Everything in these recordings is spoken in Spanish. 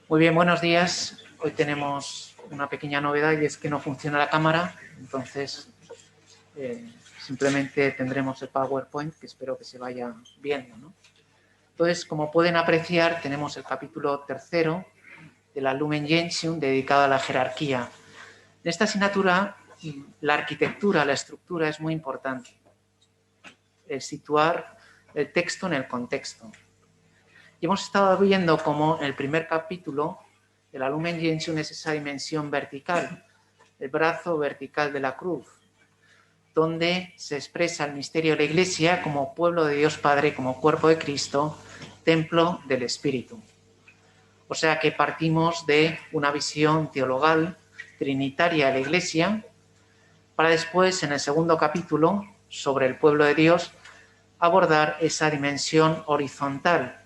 Muy bien, buenos días. Hoy tenemos una pequeña novedad y es que no funciona la cámara, entonces simplemente tendremos el PowerPoint que espero que se vaya viendo, ¿no? Entonces, como pueden apreciar, tenemos el capítulo 3 de la Lumen Gentium dedicado a la jerarquía. En esta asignatura, la arquitectura, la estructura es muy importante. Situar el texto en el contexto. Y hemos estado viendo cómo en el primer capítulo de la Lumen Gentium es esa dimensión vertical, el brazo vertical de la cruz, donde se expresa el misterio de la Iglesia como pueblo de Dios Padre, como cuerpo de Cristo, templo del Espíritu. O sea que partimos de una visión teologal, trinitaria de la Iglesia, para después, en el segundo capítulo, sobre el pueblo de Dios, abordar esa dimensión horizontal.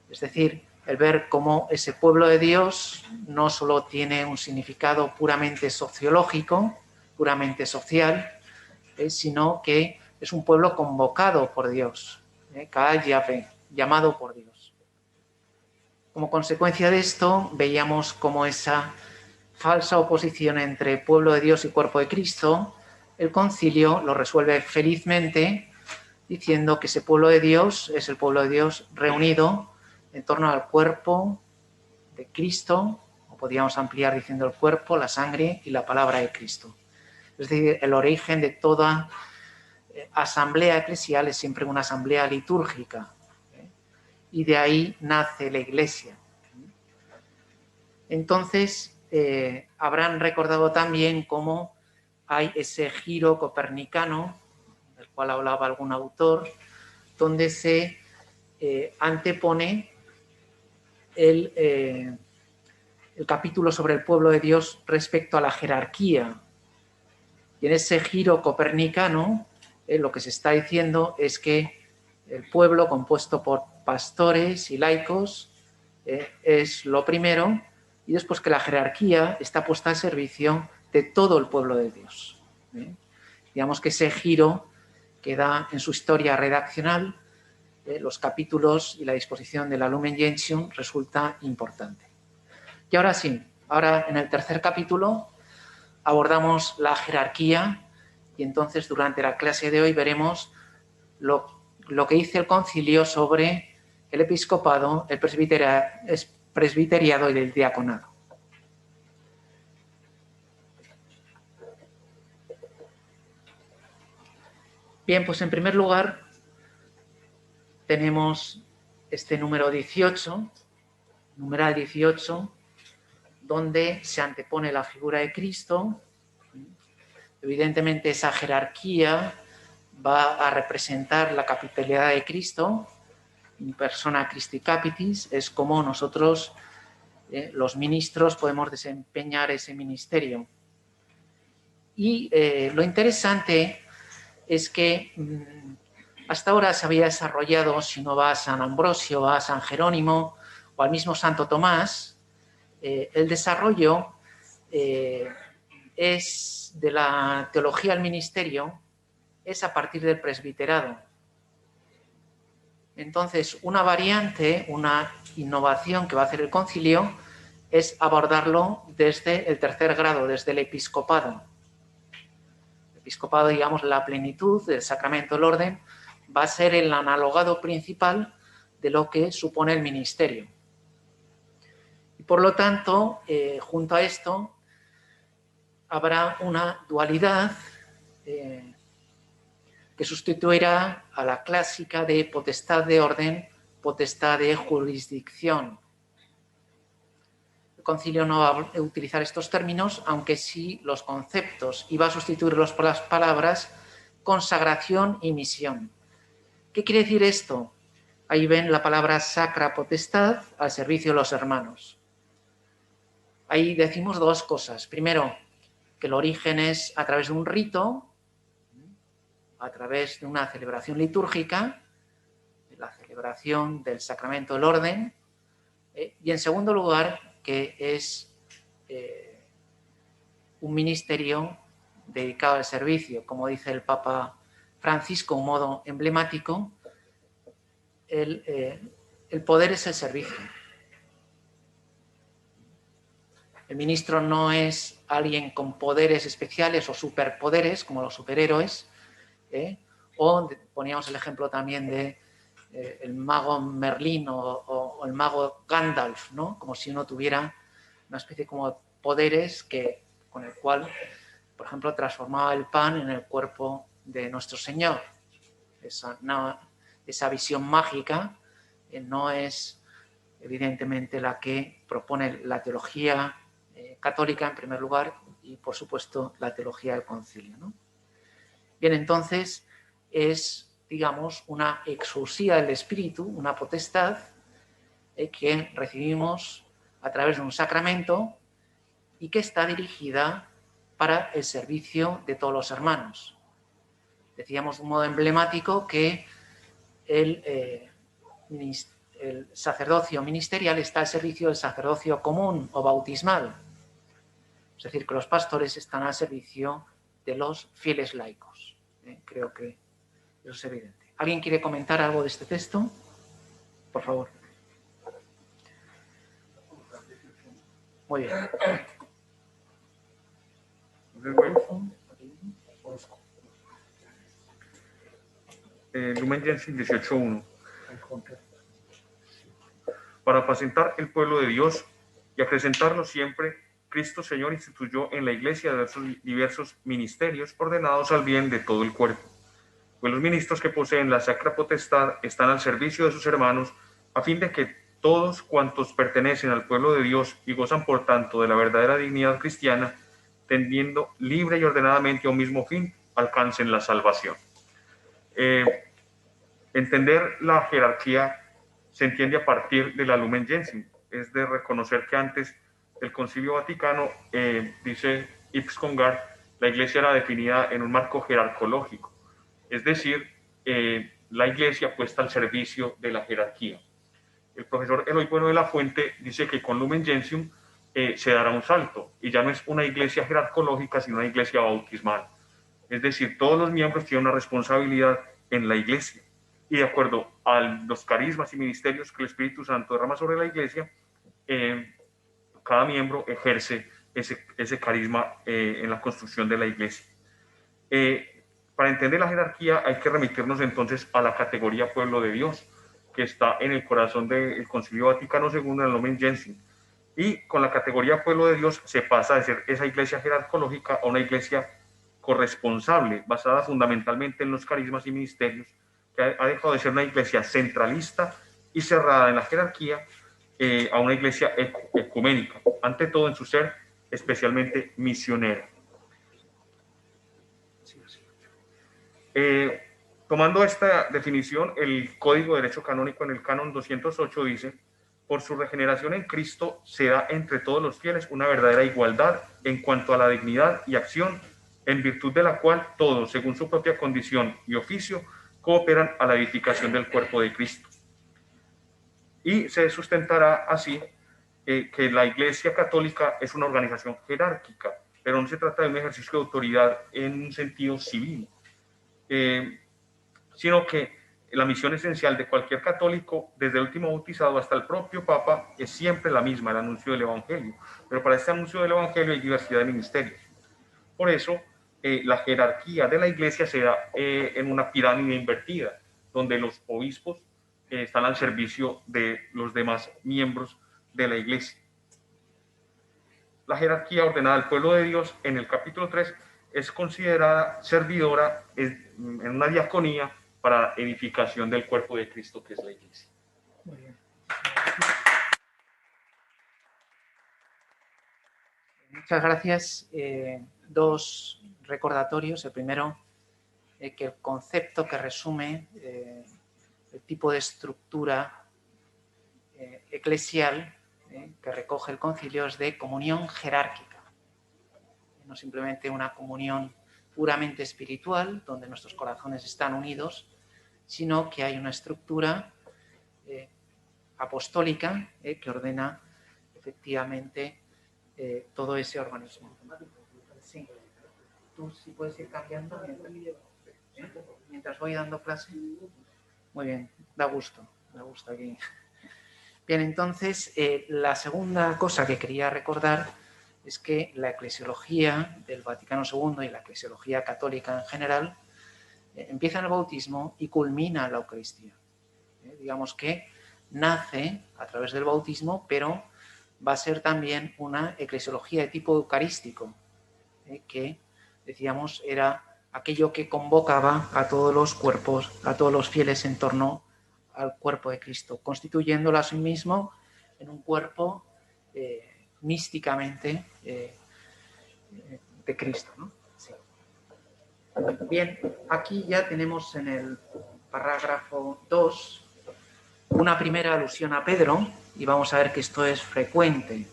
Es decir, el ver cómo ese pueblo de Dios no solo tiene un significado puramente sociológico, puramente social, sino que es un pueblo convocado por Dios, Ka'al Yahvé, llamado por Dios. Como consecuencia de esto, veíamos cómo esa falsa oposición entre pueblo de Dios y cuerpo de Cristo, el concilio lo resuelve felizmente diciendo que ese pueblo de Dios es el pueblo de Dios reunido en torno al cuerpo de Cristo, o podríamos ampliar diciendo el cuerpo, la sangre y la palabra de Cristo. Es decir, el origen de toda asamblea eclesial es siempre una asamblea litúrgica, y de ahí nace la Iglesia. Entonces, habrán recordado también cómo hay ese giro copernicano, del cual hablaba algún autor, donde se antepone el capítulo sobre el pueblo de Dios respecto a la jerarquía. Y en ese giro copernicano, lo que se está diciendo es que el pueblo, compuesto por pastores y laicos, es lo primero, y después que la jerarquía está puesta al servicio de todo el pueblo de Dios. Digamos que ese giro que da en su historia redaccional los capítulos y la disposición de la Lumen Gentium resulta importante. Y ahora sí, ahora en el tercer capítulo abordamos la jerarquía y entonces durante la clase de hoy veremos lo que dice el concilio sobre el episcopado, el presbiteriado y el diaconado. Bien, pues en primer lugar tenemos este número 18, numeral 18, donde se antepone la figura de Cristo. Evidentemente esa jerarquía va a representar la capitalidad de Cristo, in persona Christi Capitis, es como nosotros, los ministros, podemos desempeñar ese ministerio. Y lo interesante es que hasta ahora se había desarrollado, si uno va a San Ambrosio, va a San Jerónimo o al mismo Santo Tomás, el desarrollo es de la teología al ministerio, es a partir del presbiterado. Entonces, una variante, una innovación que va a hacer el concilio es abordarlo desde el tercer grado, desde el episcopado. El episcopado, digamos, la plenitud del sacramento del orden, va a ser el analogado principal de lo que supone el ministerio. Y por lo tanto, junto a esto, habrá una dualidad que sustituirá a la clásica de potestad de orden, potestad de jurisdicción. El concilio no va a utilizar estos términos, aunque sí los conceptos, y va a sustituirlos por las palabras consagración y misión. ¿Qué quiere decir esto? Ahí ven la palabra sacra potestad al servicio de los hermanos. Ahí decimos dos cosas. Primero, que el origen es a través de un rito, a través de una celebración litúrgica, la celebración del sacramento del orden, y en segundo lugar, que es un ministerio dedicado al servicio, como dice el Papa Francisco, un modo emblemático, el poder es el servicio. El ministro no es alguien con poderes especiales o superpoderes, como los superhéroes, o poníamos el ejemplo también de el mago Merlín o el mago Gandalf, ¿no? Como si uno tuviera una especie como de poderes con el cual, por ejemplo, transformaba el pan en el cuerpo de nuestro Señor. Esa visión mágica no es evidentemente la que propone la teología católica en primer lugar y por supuesto la teología del concilio, ¿no? Bien, entonces es, digamos, una exusía del Espíritu, una potestad que recibimos a través de un sacramento y que está dirigida para el servicio de todos los hermanos. Decíamos de un modo emblemático que el sacerdocio ministerial está al servicio del sacerdocio común o bautismal. Es decir, que los pastores están al servicio de los fieles laicos. Creo que eso es evidente. ¿Alguien quiere comentar algo de este texto? Por favor. Muy bien. Lumen Gentium 18.1. Para apacentar el pueblo de Dios y acrecentarlo siempre, Cristo Señor instituyó en la Iglesia diversos ministerios ordenados al bien de todo el cuerpo. Pues los ministros que poseen la sacra potestad están al servicio de sus hermanos, a fin de que todos cuantos pertenecen al pueblo de Dios y gozan por tanto de la verdadera dignidad cristiana, tendiendo libre y ordenadamente a un mismo fin, alcancen la salvación. Entender la jerarquía se entiende a partir de la Lumen Gentium, es de reconocer que antes del Concilio Vaticano, dice Yves Congar, la Iglesia era definida en un marco jerarcológico, es decir, la Iglesia puesta al servicio de la jerarquía. El profesor Eloy Bueno de la Fuente dice que con Lumen Gentium se dará un salto, y ya no es una iglesia jerarcológica, sino una iglesia bautismal. Es decir, todos los miembros tienen una responsabilidad en la iglesia, y de acuerdo a los carismas y ministerios que el Espíritu Santo derrama sobre la iglesia, cada miembro ejerce ese carisma en la construcción de la iglesia. Para entender la jerarquía hay que remitirnos entonces a la categoría pueblo de Dios, que está en el corazón del Concilio Vaticano II, en el Lumen Gentium. Y con la categoría pueblo de Dios se pasa de ser esa iglesia jerarcológica a una iglesia corresponsable, basada fundamentalmente en los carismas y ministerios, que ha dejado de ser una iglesia centralista y cerrada en la jerarquía a una iglesia ecuménica, ante todo en su ser especialmente misionera. Tomando esta definición, el Código de Derecho Canónico en el Canon 208 dice: por su regeneración en Cristo se da entre todos los fieles una verdadera igualdad en cuanto a la dignidad y acción, en virtud de la cual todos, según su propia condición y oficio, cooperan a la edificación del cuerpo de Cristo. Y se sustentará así que la Iglesia Católica es una organización jerárquica, pero no se trata de un ejercicio de autoridad en un sentido civil, sino que la misión esencial de cualquier católico, desde el último bautizado hasta el propio Papa, es siempre la misma, el anuncio del Evangelio. Pero para este anuncio del Evangelio hay diversidad de ministerios. Por eso, la jerarquía de la Iglesia se da en una pirámide invertida, donde los obispos están al servicio de los demás miembros de la Iglesia. La jerarquía ordenada al pueblo de Dios en el capítulo 3 es considerada servidora en una diaconía para edificación del cuerpo de Cristo, que es la Iglesia. Muy bien. Muchas gracias. Dos recordatorios. El primero, que el concepto que resume el tipo de estructura eclesial que recoge el concilio es de comunión jerárquica. No simplemente una comunión puramente espiritual, donde nuestros corazones están unidos, sino que hay una estructura apostólica que ordena efectivamente todo ese organismo. Sí. Tú sí puedes ir cambiando mientras voy dando clase. Muy bien, da gusto aquí. Bien, entonces la segunda cosa que quería recordar es que la eclesiología del Vaticano II y la eclesiología católica en general empieza en el bautismo y culmina en la Eucaristía. Digamos que nace a través del bautismo, pero va a ser también una eclesiología de tipo eucarístico, que decíamos era aquello que convocaba a todos los cuerpos, a todos los fieles en torno al cuerpo de Cristo, constituyéndolo a sí mismo en un cuerpo místicamente de Cristo, ¿no? Sí. Bien, aquí ya tenemos en el parágrafo 2 una primera alusión a Pedro, y vamos a ver que esto es frecuente.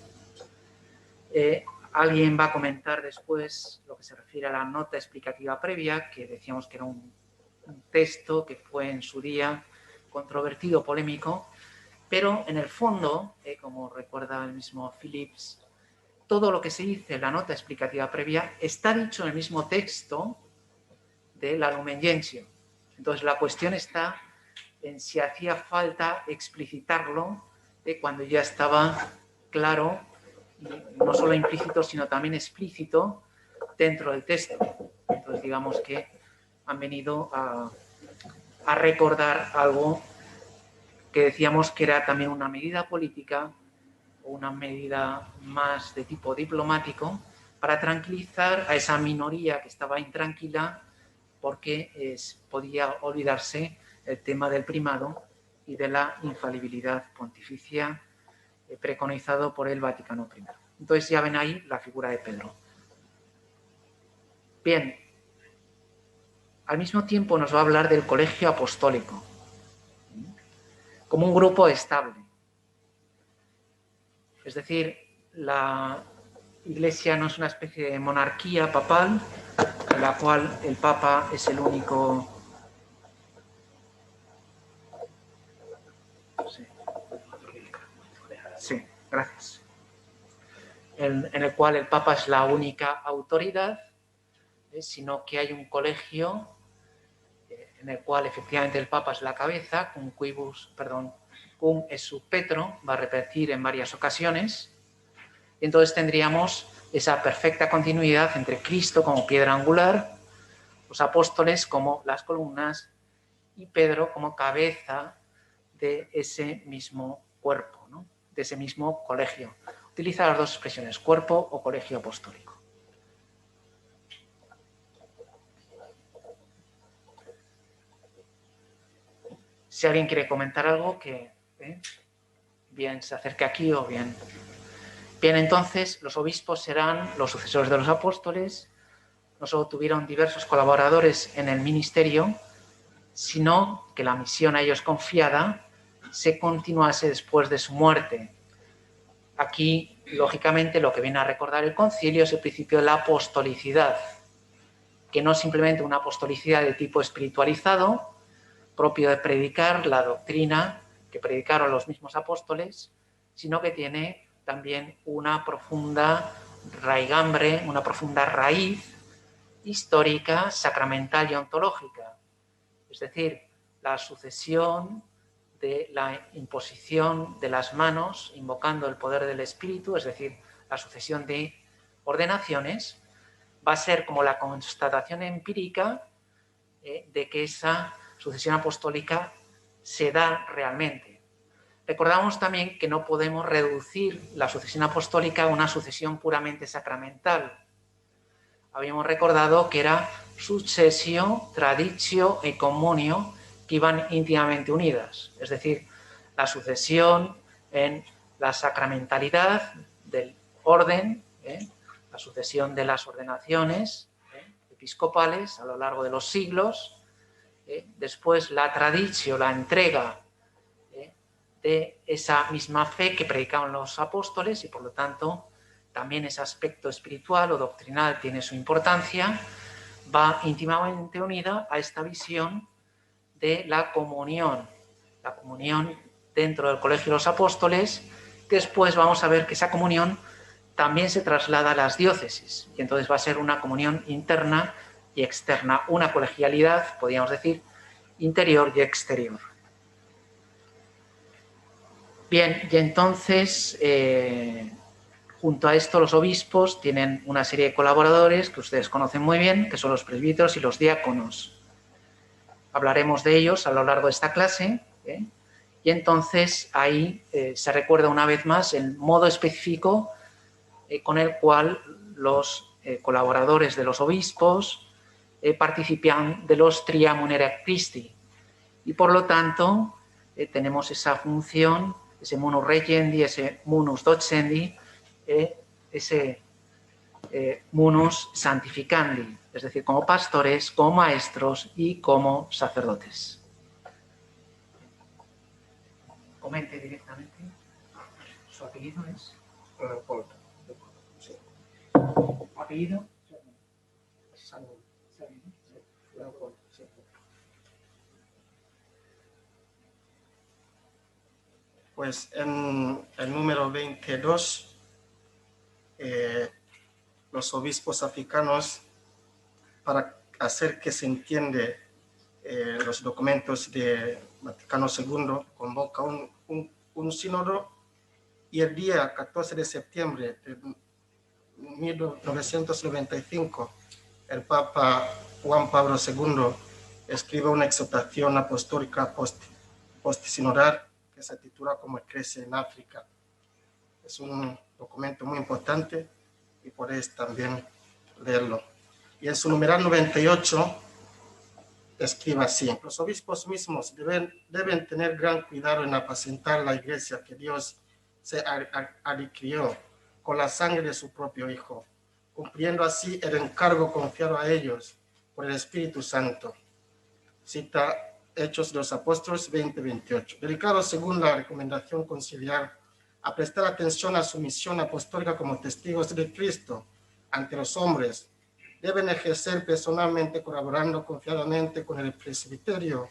Alguien va a comentar después lo que se refiere a la nota explicativa previa, que decíamos que era un texto que fue en su día controvertido, polémico, pero en el fondo, como recuerda el mismo Phillips, todo lo que se dice en la nota explicativa previa está dicho en el mismo texto de la Lumen Gentium. Entonces la cuestión está en si hacía falta explicitarlo cuando ya estaba claro, y no solo implícito, sino también explícito dentro del texto. Entonces digamos que han venido a recordar algo que decíamos que era también una medida política o una medida más de tipo diplomático para tranquilizar a esa minoría que estaba intranquila porque podía olvidarse el tema del primado y de la infalibilidad pontificia preconizado por el Vaticano I. Entonces ya ven ahí la figura de Pedro. Bien, al mismo tiempo nos va a hablar del colegio apostólico como un grupo estable. Es decir, la Iglesia no es una especie de monarquía papal en la cual el Papa es el único... Sí, gracias. En el cual el Papa es la única autoridad, sino que hay un colegio en el cual efectivamente el Papa es la cabeza, cum es su petro, va a repetir en varias ocasiones. Y entonces tendríamos esa perfecta continuidad entre Cristo como piedra angular, los apóstoles como las columnas y Pedro como cabeza de ese mismo cuerpo, ¿no? De ese mismo colegio. Utiliza las dos expresiones, cuerpo o colegio apostólico. Si alguien quiere comentar algo, que bien se acerque aquí o bien... Bien, entonces los obispos serán los sucesores de los apóstoles, no solo tuvieron diversos colaboradores en el ministerio, sino que la misión a ellos confiada se continuase después de su muerte. Aquí, lógicamente, lo que viene a recordar el concilio es el principio de la apostolicidad, que no es simplemente una apostolicidad de tipo espiritualizado, propio de predicar la doctrina que predicaron los mismos apóstoles, sino que tiene también una profunda raigambre, una profunda raíz histórica, sacramental y ontológica. Es decir, la sucesión de la imposición de las manos, invocando el poder del Espíritu, es decir, la sucesión de ordenaciones, va a ser como la constatación empírica de que esa sucesión apostólica se da realmente. Recordamos también que no podemos reducir la sucesión apostólica a una sucesión puramente sacramental. Habíamos recordado que era successio, traditio y communio, que iban íntimamente unidas. Es decir, la sucesión en la sacramentalidad del orden, la sucesión de las ordenaciones episcopales a lo largo de los siglos, después la traditio, la entrega de esa misma fe que predicaban los apóstoles y por lo tanto también ese aspecto espiritual o doctrinal tiene su importancia, va íntimamente unida a esta visión de la comunión dentro del colegio de los apóstoles, que después vamos a ver que esa comunión también se traslada a las diócesis y entonces va a ser una comunión interna y externa, una colegialidad, podríamos decir, interior y exterior. Bien, y entonces, Junto a esto, los obispos tienen una serie de colaboradores que ustedes conocen muy bien, que son los presbíteros y los diáconos. Hablaremos de ellos a lo largo de esta clase, y entonces ahí se recuerda una vez más el modo específico con el cual los colaboradores de los obispos participan de los Tria Munera Christi. Y por lo tanto, tenemos esa función, ese munus regendi, ese munus docendi, ese munus santificandi, es decir, como pastores, como maestros y como sacerdotes. Comente directamente. ¿Su apellido es? Leopoldo. Sí. ¿Apellido? Salud. Leopoldo, sí. Pues en el número 22, los obispos africanos, para hacer que se entiende los documentos de Vaticano II, convoca un sínodo, y el día 14 de septiembre de 1995, el Papa Juan Pablo II escribe una exhortación apostólica post-sinodal que se titula como Crece en África. Es un documento muy importante y podéis también leerlo. Y en su numeral 98 escribe así: los obispos mismos deben tener gran cuidado en apacentar la iglesia que Dios se adquirió con la sangre de su propio Hijo, cumpliendo así el encargo confiado a ellos por el Espíritu Santo. Cita Hechos de los Apóstoles 20-28. Dedicados, según la recomendación conciliar, a prestar atención a su misión apostólica como testigos de Cristo ante los hombres, deben ejercer personalmente, colaborando confiadamente con el presbiterio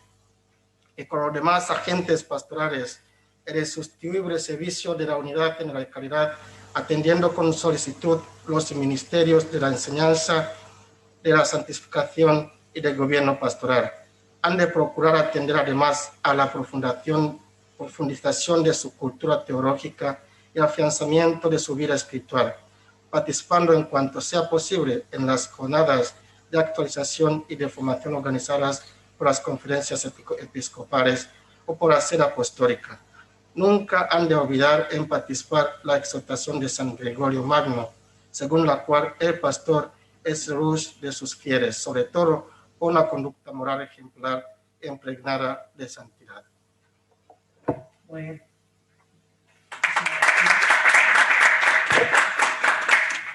y con los demás agentes pastorales, el insustituible servicio de la unidad en la caridad, atendiendo con solicitud los ministerios de la enseñanza, de la santificación y del gobierno pastoral. Han de procurar atender además a la profundización de su cultura teológica y afianzamiento de su vida espiritual, participando en cuanto sea posible en las jornadas de actualización y de formación organizadas por las conferencias episcopales o por la sede apostólica. Nunca han de olvidar en participar la exhortación de San Gregorio Magno, según la cual el pastor es luz de sus fieles, sobre todo una conducta moral ejemplar impregnada de santidad. Muy bien.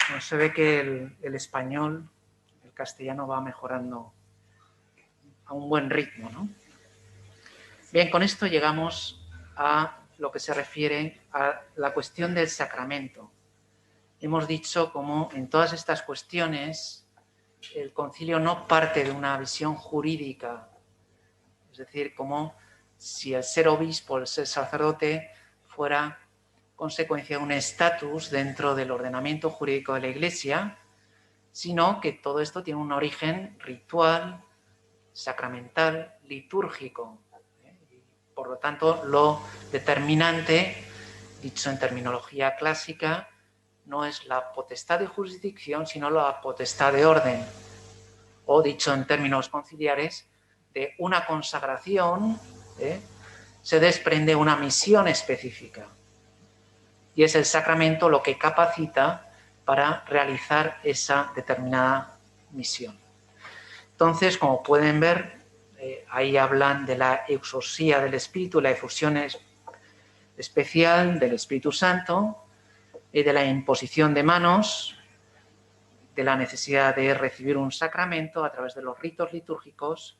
Bueno, se ve que el español, el castellano va mejorando a un buen ritmo, ¿no? Bien, con esto llegamos a lo que se refiere a la cuestión del sacramento. Hemos dicho cómo en todas estas cuestiones el concilio no parte de una visión jurídica, es decir, como si el ser obispo, el ser sacerdote, fuera consecuencia de un estatus dentro del ordenamiento jurídico de la Iglesia, sino que todo esto tiene un origen ritual, sacramental, litúrgico. Por lo tanto, lo determinante, dicho en terminología clásica, no es la potestad de jurisdicción, sino la potestad de orden. O, dicho en términos conciliares, de una consagración se desprende una misión específica. Y es el sacramento lo que capacita para realizar esa determinada misión. Entonces, como pueden ver, ahí hablan de la exorcía del Espíritu, la efusión especial del Espíritu Santo, y de la imposición de manos, de la necesidad de recibir un sacramento a través de los ritos litúrgicos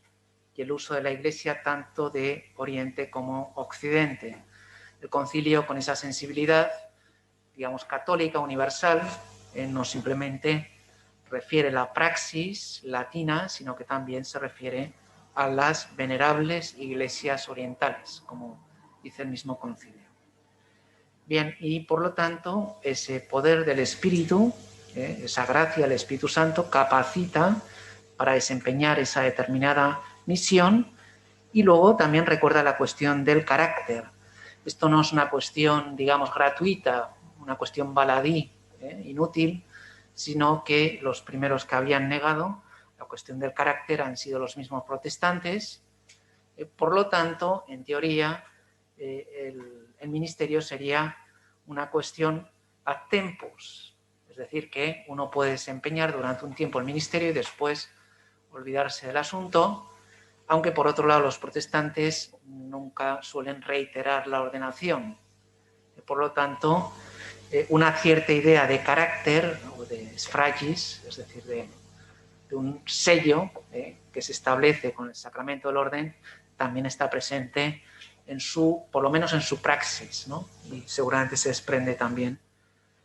y el uso de la Iglesia tanto de Oriente como Occidente. El concilio, con esa sensibilidad, digamos, católica, universal, no simplemente refiere la praxis latina, sino que también se refiere a las venerables iglesias orientales, como dice el mismo concilio. Bien, y por lo tanto, ese poder del Espíritu, esa gracia del Espíritu Santo, capacita para desempeñar esa determinada misión, y luego también recuerda la cuestión del carácter. Esto no es una cuestión, digamos, gratuita, una cuestión baladí, inútil, sino que los primeros que habían negado la cuestión del carácter han sido los mismos protestantes. Por lo tanto, en teoría, el ministerio sería una cuestión ad tempus, es decir, que uno puede desempeñar durante un tiempo el ministerio y después olvidarse del asunto, aunque por otro lado los protestantes nunca suelen reiterar la ordenación. Por lo tanto, una cierta idea de carácter o de sfragis, es decir, de un sello que se establece con el sacramento del orden, también está presente en por lo menos en su praxis, ¿no? Y seguramente se desprende también,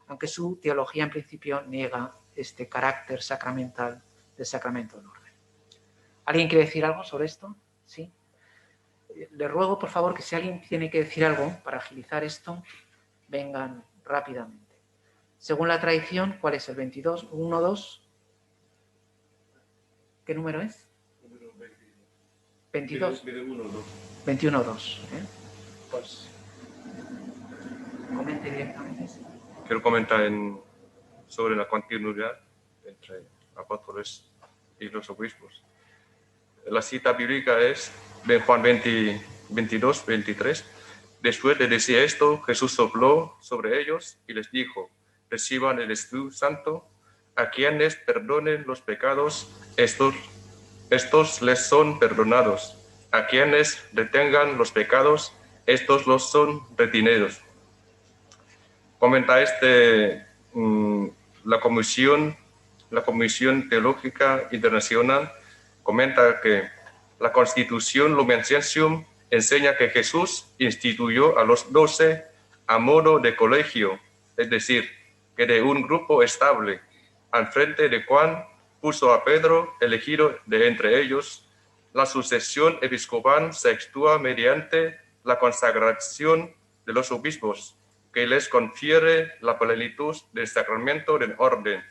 aunque su teología en principio niega este carácter sacramental del sacramento del orden. ¿Alguien quiere decir algo sobre esto? ¿Sí? Le ruego, por favor, que si alguien tiene que decir algo para agilizar esto, vengan rápidamente. Según la tradición, ¿cuál es el 22? ¿1, 2? ¿Qué número es? 22. 21, 2. Pues comente directamente. Quiero comentar sobre la continuidad entre apóstoles y los obispos. La cita bíblica es de Juan 22, 23. Después de decir esto, Jesús sopló sobre ellos y les dijo: reciban el Espíritu Santo. A quienes perdonen los pecados, estos les son perdonados. A quienes retengan los pecados, estos los son retenidos. Comenta la Comisión Teológica Internacional comenta que la Constitución Lumen enseña que Jesús instituyó a los 12 a modo de colegio, es decir, que de un grupo estable, al frente de cual puso a Pedro, elegido de entre ellos. La sucesión episcopal se actúa mediante la consagración de los obispos, que les confiere la plenitud del sacramento del orden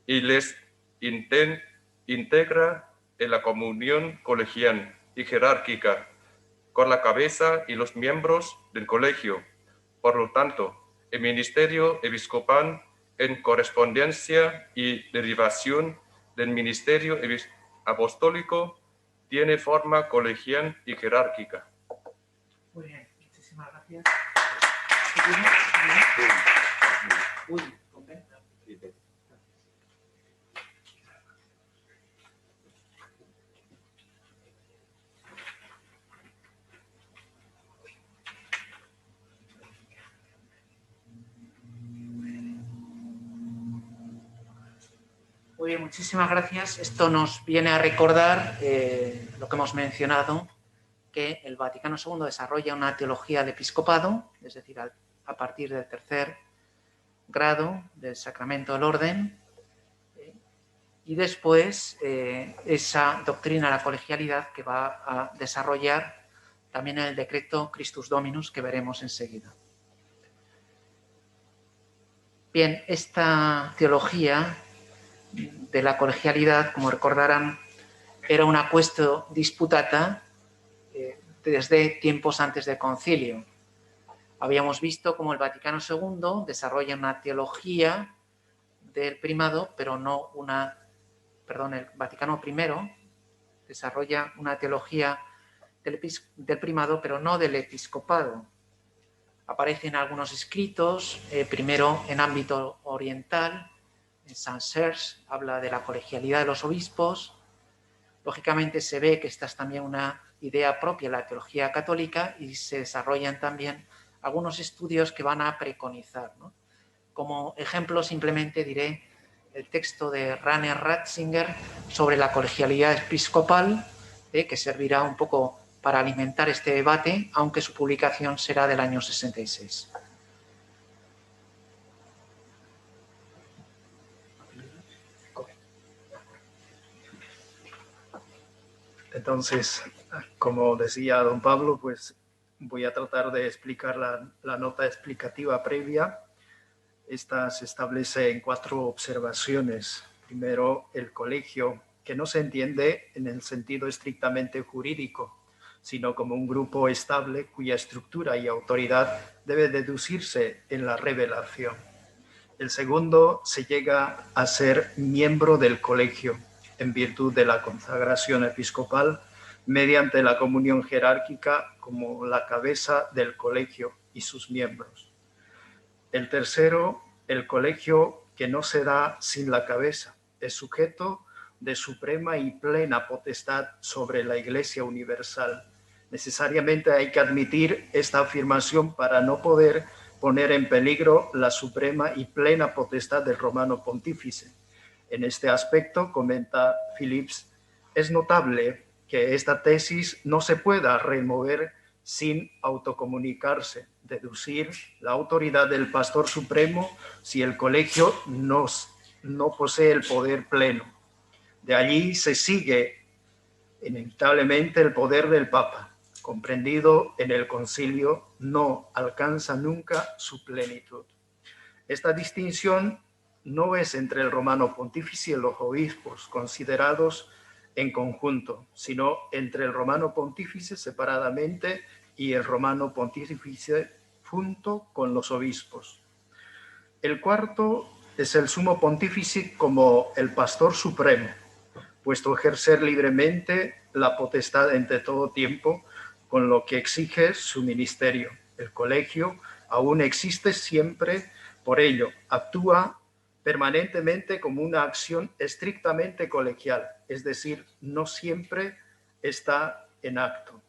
y les integra en la comunión colegial y jerárquica con la cabeza y los miembros del colegio. Por lo tanto, el ministerio episcopal, en correspondencia y derivación del ministerio apostólico, tiene forma colegial y jerárquica. Muy bien, muchísimas gracias. Muy bien, muchísimas gracias. Esto nos viene a recordar lo que hemos mencionado, que el Vaticano II desarrolla una teología del episcopado, es decir, a partir del tercer grado del sacramento del orden, y después esa doctrina de la colegialidad que va a desarrollar también en el decreto Christus Dominus, que veremos enseguida. Bien, esta teología de la colegialidad, como recordarán, era una quaestio disputata desde tiempos antes del concilio. Habíamos visto cómo el Vaticano II desarrolla una teología del primado, pero no el Vaticano I desarrolla una teología del primado, pero no del episcopado. Aparecen algunos escritos, primero en ámbito oriental, en Saint-Serge habla de la colegialidad de los obispos. Lógicamente se ve que esta es también una idea propia de la teología católica y se desarrollan también algunos estudios que van a preconizar, ¿no? Como ejemplo simplemente diré el texto de Rainer Ratzinger sobre la colegialidad episcopal, que servirá un poco para alimentar este debate, aunque su publicación será del año 66. Entonces, como decía don Pablo, pues voy a tratar de explicar la nota explicativa previa. Esta se establece en 4 observaciones. Primero, el colegio, que no se entiende en el sentido estrictamente jurídico, sino como un grupo estable cuya estructura y autoridad debe deducirse en la revelación. El segundo se llega a ser miembro del colegio en virtud de la consagración episcopal mediante la comunión jerárquica como la cabeza del colegio y sus miembros. El tercero, el colegio que no se da sin la cabeza, es sujeto de suprema y plena potestad sobre la Iglesia universal. Necesariamente hay que admitir esta afirmación para no poder poner en peligro la suprema y plena potestad del romano pontífice. En este aspecto, comenta Phillips, es notable que esta tesis no se pueda remover sin autocomunicarse, deducir la autoridad del pastor supremo si el colegio no posee el poder pleno. De allí se sigue inevitablemente el poder del Papa, comprendido en el concilio, no alcanza nunca su plenitud. Esta distinción no es entre el romano pontífice y los obispos considerados en conjunto, sino entre el romano pontífice separadamente y el romano pontífice junto con los obispos. El cuarto es el sumo pontífice como el pastor supremo, puesto a ejercer libremente la potestad entre todo tiempo, con lo que exige su ministerio. El colegio aún existe siempre, por ello actúa permanentemente como una acción estrictamente colegial, es decir, no siempre está en acto.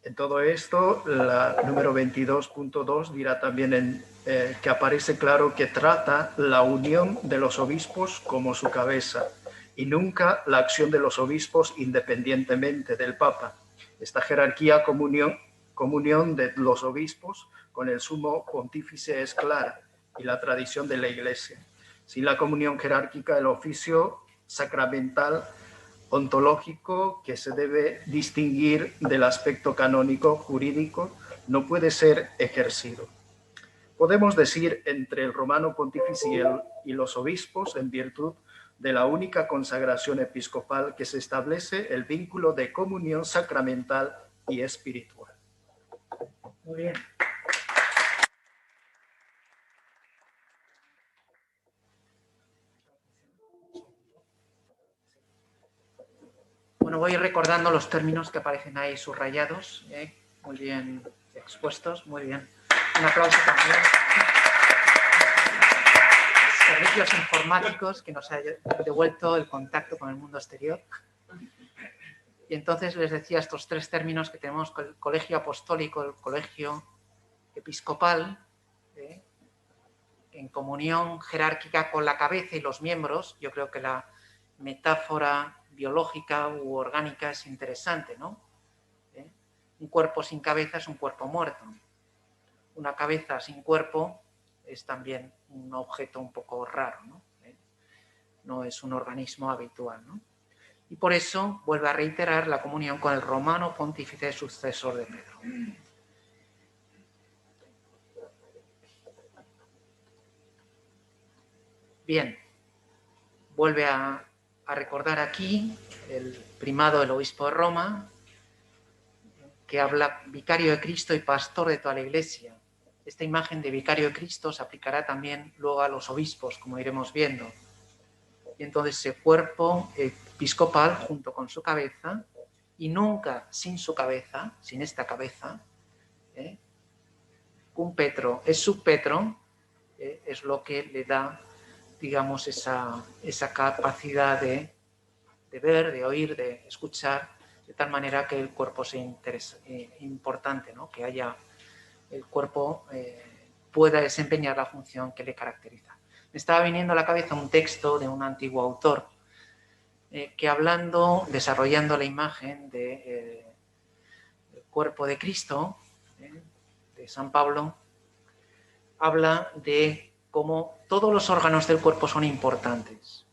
En todo esto, la número 22.2 dirá también que aparece claro que trata la unión de los obispos como su cabeza y nunca la acción de los obispos independientemente del Papa. Esta jerarquía, comunión de los obispos con el sumo pontífice es clara y la tradición de la Iglesia. Sin la comunión jerárquica, el oficio sacramental ontológico que se debe distinguir del aspecto canónico jurídico no puede ser ejercido. Podemos decir entre el romano pontífice y los obispos, en virtud de la única consagración episcopal, que se establece el vínculo de comunión sacramental y espiritual. Muy bien. Bueno, voy recordando los términos que aparecen ahí subrayados, muy bien expuestos, muy bien. Un aplauso también. Servicios informáticos que nos ha devuelto el contacto con el mundo exterior. Y entonces les decía estos tres términos que tenemos: el colegio apostólico, el colegio episcopal, en comunión jerárquica con la cabeza y los miembros. Yo creo que la metáfora biológica u orgánica es interesante, ¿no? Un cuerpo sin cabeza es un cuerpo muerto. Una cabeza sin cuerpo es también un objeto un poco raro, ¿no? No es un organismo habitual, ¿no? Y por eso vuelve a reiterar la comunión con el romano pontífice sucesor de Pedro. Bien, vuelve a recordar aquí el primado del obispo de Roma, que habla vicario de Cristo y pastor de toda la Iglesia. Esta imagen de vicario de Cristo se aplicará también luego a los obispos, como iremos viendo. Y entonces ese cuerpo episcopal junto con su cabeza, y nunca sin su cabeza, sin esta cabeza, un Petro es subpetro, es lo que le da, digamos, esa capacidad de ver, de oír, de escuchar, de tal manera que el cuerpo sea importante, ¿no? Que haya el cuerpo pueda desempeñar la función que le caracteriza. Me estaba viniendo a la cabeza un texto de un antiguo autor que desarrollando la imagen del cuerpo de Cristo, de San Pablo, habla de cómo todos los órganos del cuerpo son importantes,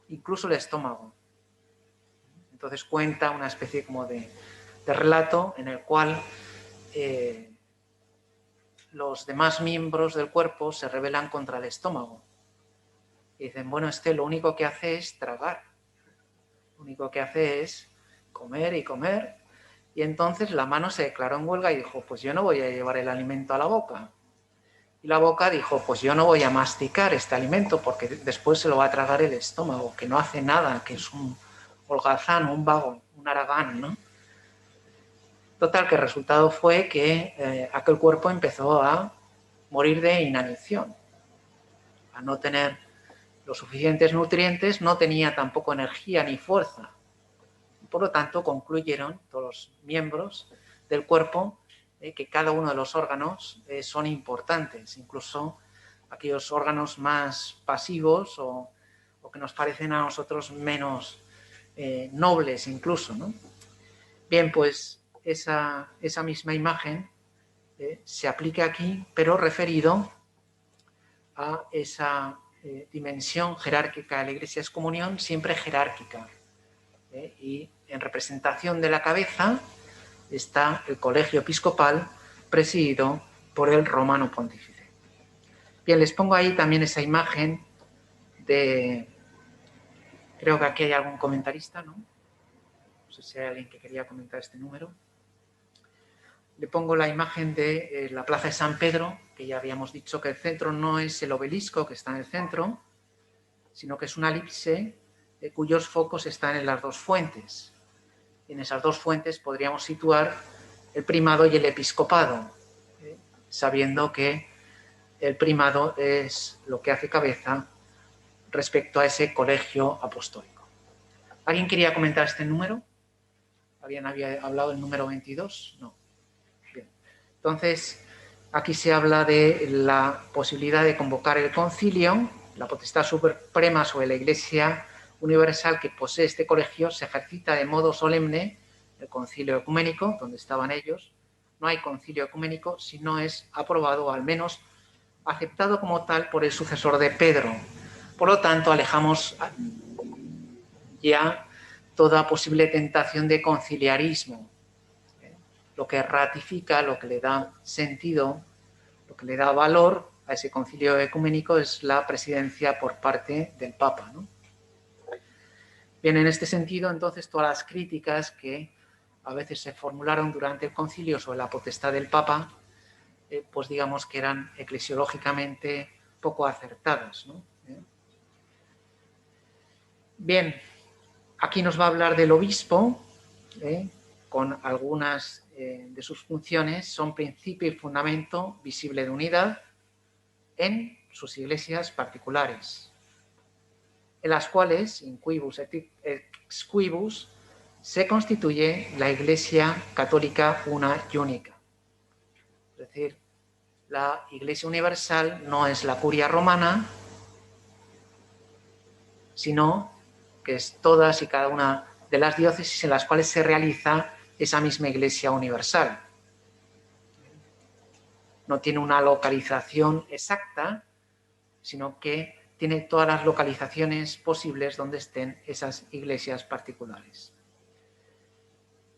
incluso el estómago. Entonces cuenta una especie como de relato en el cual los demás miembros del cuerpo se rebelan contra el estómago. Y dicen, bueno, lo único que hace es tragar. Lo único que hace es comer y comer. Y entonces la mano se declaró en huelga y dijo, pues yo no voy a llevar el alimento a la boca. Y la boca dijo, pues yo no voy a masticar este alimento porque después se lo va a tragar el estómago, que no hace nada, que es un holgazán, un vago, un haragán, ¿no? Total, que el resultado fue que aquel cuerpo empezó a morir de inanición. A no tener los suficientes nutrientes, no tenía tampoco energía ni fuerza. Por lo tanto, concluyeron todos los miembros del cuerpo que cada uno de los órganos son importantes, incluso aquellos órganos más pasivos o que nos parecen a nosotros menos nobles incluso, ¿no? Bien, pues esa misma imagen se aplica aquí, pero referido a esa dimensión jerárquica de la Iglesia. Es comunión siempre jerárquica. Y en representación de la cabeza está el colegio episcopal presidido por el romano pontífice. Bien, les pongo ahí también esa imagen de... Creo que aquí hay algún comentarista, ¿no? No sé si hay alguien que quería comentar este número. Le pongo la imagen de la plaza de San Pedro, que ya habíamos dicho que el centro no es el obelisco que está en el centro, sino que es una elipse cuyos focos están en las dos fuentes. En esas dos fuentes podríamos situar el primado y el episcopado, sabiendo que el primado es lo que hace cabeza respecto a ese colegio apostólico. ¿Alguien quería comentar este número? ¿Alguien había hablado del número 22? No. Bien. Entonces, aquí se habla de la posibilidad de convocar el concilio. La potestad suprema sobre la Iglesia universal que posee este colegio se ejercita de modo solemne el concilio ecuménico, donde estaban ellos. No hay concilio ecuménico si no es aprobado o al menos aceptado como tal por el sucesor de Pedro. Por lo tanto, alejamos ya toda posible tentación de conciliarismo, lo que ratifica, lo que le da sentido, lo que le da valor a ese concilio ecuménico es la presidencia por parte del Papa, ¿no? Bien, en este sentido, entonces, todas las críticas que a veces se formularon durante el concilio sobre la potestad del Papa, pues digamos que eran eclesiológicamente poco acertadas, ¿no? Bien, aquí nos va a hablar del obispo, con algunas de sus funciones. Son principio y fundamento visible de unidad en sus iglesias particulares, en las cuales, in quibus et ex quibus, se constituye la Iglesia católica una y única. Es decir, la Iglesia universal no es la curia romana, sino que es todas y cada una de las diócesis en las cuales se realiza esa misma Iglesia universal. No tiene una localización exacta, sino que tiene todas las localizaciones posibles donde estén esas iglesias particulares.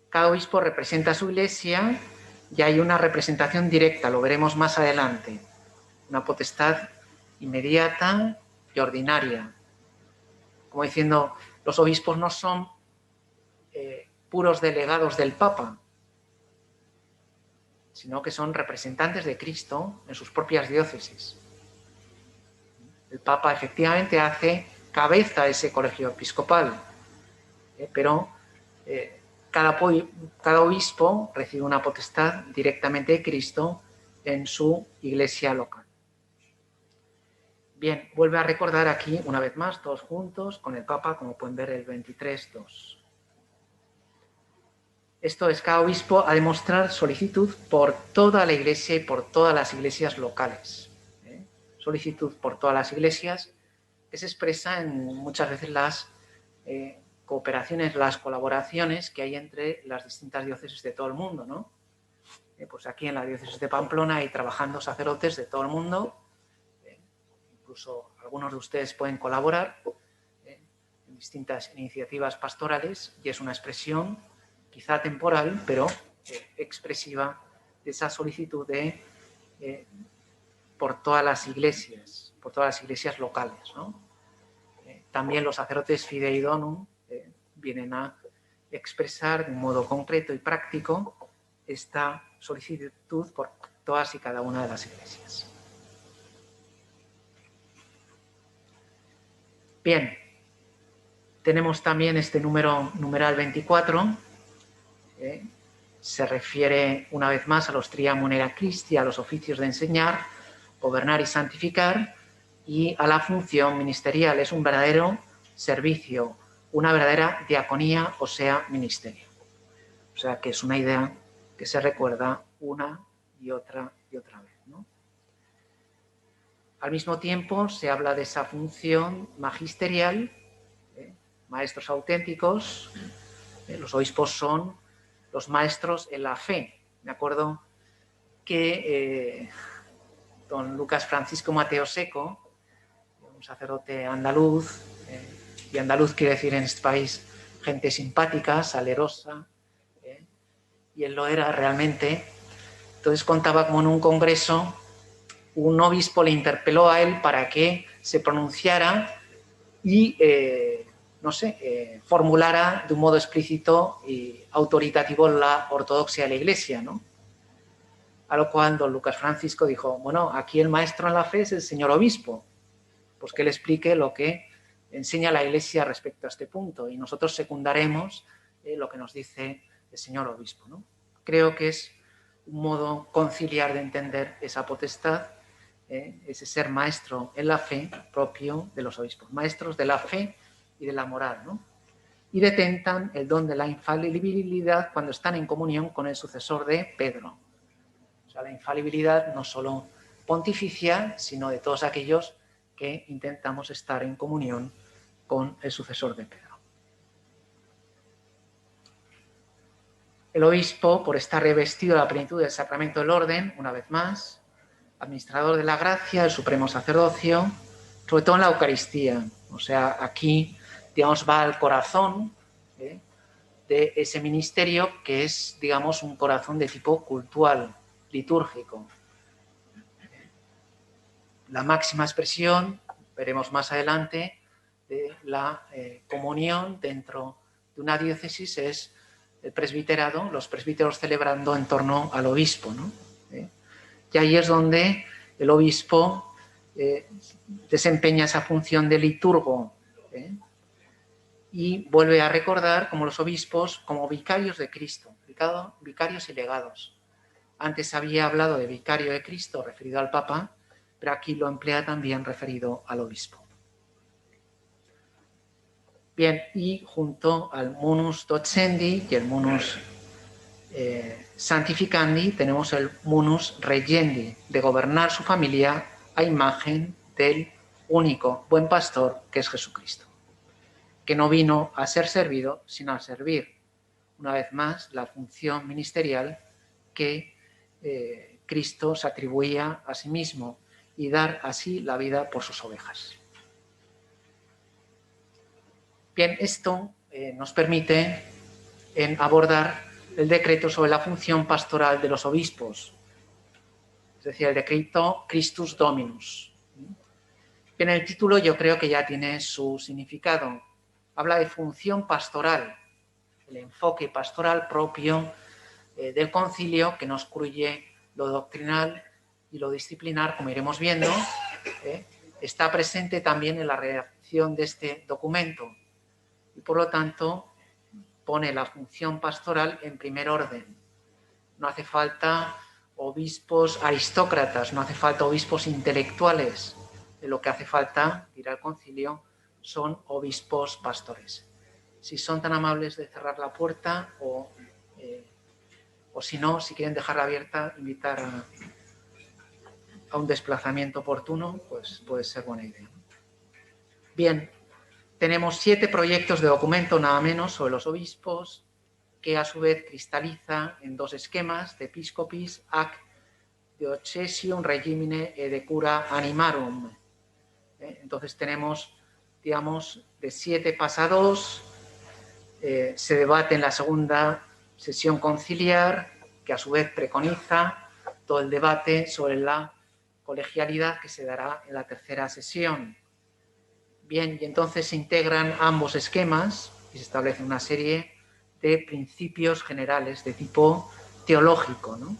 Cada obispo representa a su iglesia y hay una representación directa, lo veremos más adelante, una potestad inmediata y ordinaria. Como diciendo, los obispos no son puros delegados del Papa, sino que son representantes de Cristo en sus propias diócesis. El Papa efectivamente hace cabeza a ese colegio episcopal, pero cada obispo recibe una potestad directamente de Cristo en su iglesia local. Bien, vuelve a recordar aquí, una vez más, todos juntos, con el Papa, como pueden ver, el 23.2. Esto es, cada obispo a demostrar solicitud por toda la iglesia y por todas las iglesias locales. Solicitud por todas las iglesias que se expresa en muchas veces las cooperaciones, las colaboraciones que hay entre las distintas diócesis de todo el mundo, ¿no? Pues aquí en la diócesis de Pamplona hay trabajando sacerdotes de todo el mundo, incluso algunos de ustedes pueden colaborar en distintas iniciativas pastorales y es una expresión quizá temporal, pero expresiva de esa solicitud de por todas las iglesias locales, ¿no? También los sacerdotes Fidei Donum vienen a expresar de un modo concreto y práctico esta solicitud por todas y cada una de las iglesias. Bien, tenemos también este numeral 24, se refiere una vez más a los tria munera Christi, a los oficios de enseñar, gobernar y santificar, y a la función ministerial. Es un verdadero servicio, una verdadera diaconía, o sea, ministerio. O sea, que es una idea que se recuerda una y otra vez, ¿no? Al mismo tiempo se habla de esa función magisterial, maestros auténticos. Los obispos son los maestros en la fe. Me acuerdo que don Lucas Francisco Mateo Seco, un sacerdote andaluz, y andaluz quiere decir en este país gente simpática, salerosa, y él lo era realmente. Entonces contaba como en un congreso un obispo le interpeló a él para que se pronunciara y, formulara de un modo explícito y autoritativo la ortodoxia de la Iglesia, ¿no? A lo cual don Lucas Francisco dijo, bueno, aquí el maestro en la fe es el señor obispo, pues que él explique lo que enseña la Iglesia respecto a este punto y nosotros secundaremos lo que nos dice el señor obispo, ¿no? Creo que es un modo conciliar de entender esa potestad, ese ser maestro en la fe propio de los obispos, maestros de la fe y de la moral, ¿no? Y detentan el don de la infalibilidad cuando están en comunión con el sucesor de Pedro. O sea, la infalibilidad no solo pontificia, sino de todos aquellos que intentamos estar en comunión con el sucesor de Pedro. El obispo, por estar revestido de la plenitud del sacramento del orden, una vez más, administrador de la gracia, el supremo sacerdocio, sobre todo en la Eucaristía. O sea, aquí, digamos, va al corazón de ese ministerio que es, digamos, un corazón de tipo cultual, litúrgico. La máxima expresión, veremos más adelante, de la comunión dentro de una diócesis es el presbiterado, los presbíteros celebrando en torno al obispo, ¿no? Y ahí es donde el obispo desempeña esa función de liturgo y vuelve a recordar como los obispos como vicarios de Cristo, vicarios y legados. Antes había hablado de vicario de Cristo referido al Papa, pero aquí lo emplea también referido al obispo. Bien, y junto al munus docendi y el munus santificandi tenemos el munus regendi, de gobernar su familia a imagen del único buen pastor que es Jesucristo, que no vino a ser servido, sino a servir. Una vez más, la función ministerial que Cristo se atribuía a sí mismo y dar así la vida por sus ovejas. Bien, esto nos permite abordar el decreto sobre la función pastoral de los obispos, es decir, el decreto Christus Dominus. Bien, el título yo creo que ya tiene su significado. Habla de función pastoral, el enfoque pastoral propio del concilio que no excluye lo doctrinal y lo disciplinar, como iremos viendo, está presente también en la redacción de este documento y por lo tanto pone la función pastoral en primer orden. No hace falta obispos aristócratas, no hace falta obispos intelectuales. Lo que hace falta, dirá el concilio, son obispos pastores. Si son tan amables de cerrar la puerta o si no, si quieren dejarla abierta, invitar a un desplazamiento oportuno, pues puede ser buena idea. Bien. Tenemos 7 proyectos de documento, nada menos, sobre los obispos, que a su vez cristaliza en 2 esquemas de episcopis ac diocesium regimine e de cura animarum. Entonces tenemos, digamos, de 7 pasa 2, se debate en la segunda sesión conciliar, que a su vez preconiza todo el debate sobre la colegialidad que se dará en la tercera sesión. Bien, y entonces se integran ambos esquemas y se establece una serie de principios generales de tipo teológico, ¿no?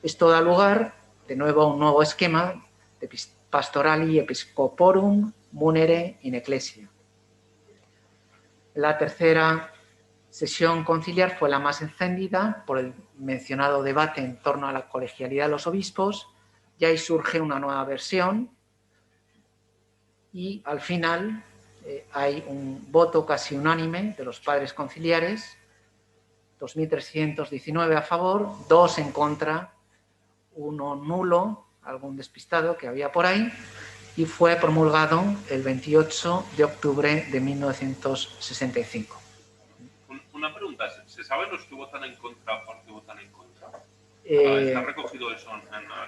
Esto da lugar, de nuevo, a un nuevo esquema de pastorali episcoporum munere in ecclesia. La tercera sesión conciliar fue la más encendida por el mencionado debate en torno a la colegialidad de los obispos, y ahí surge una nueva versión y al final hay un voto casi unánime de los padres conciliares, 2.319 a favor, 2 en contra, 1 nulo, algún despistado que había por ahí, y fue promulgado el 28 de octubre de 1965. Una pregunta, ¿se sabe los que votan en contra por qué votan en contra? ¿Está recogido eso en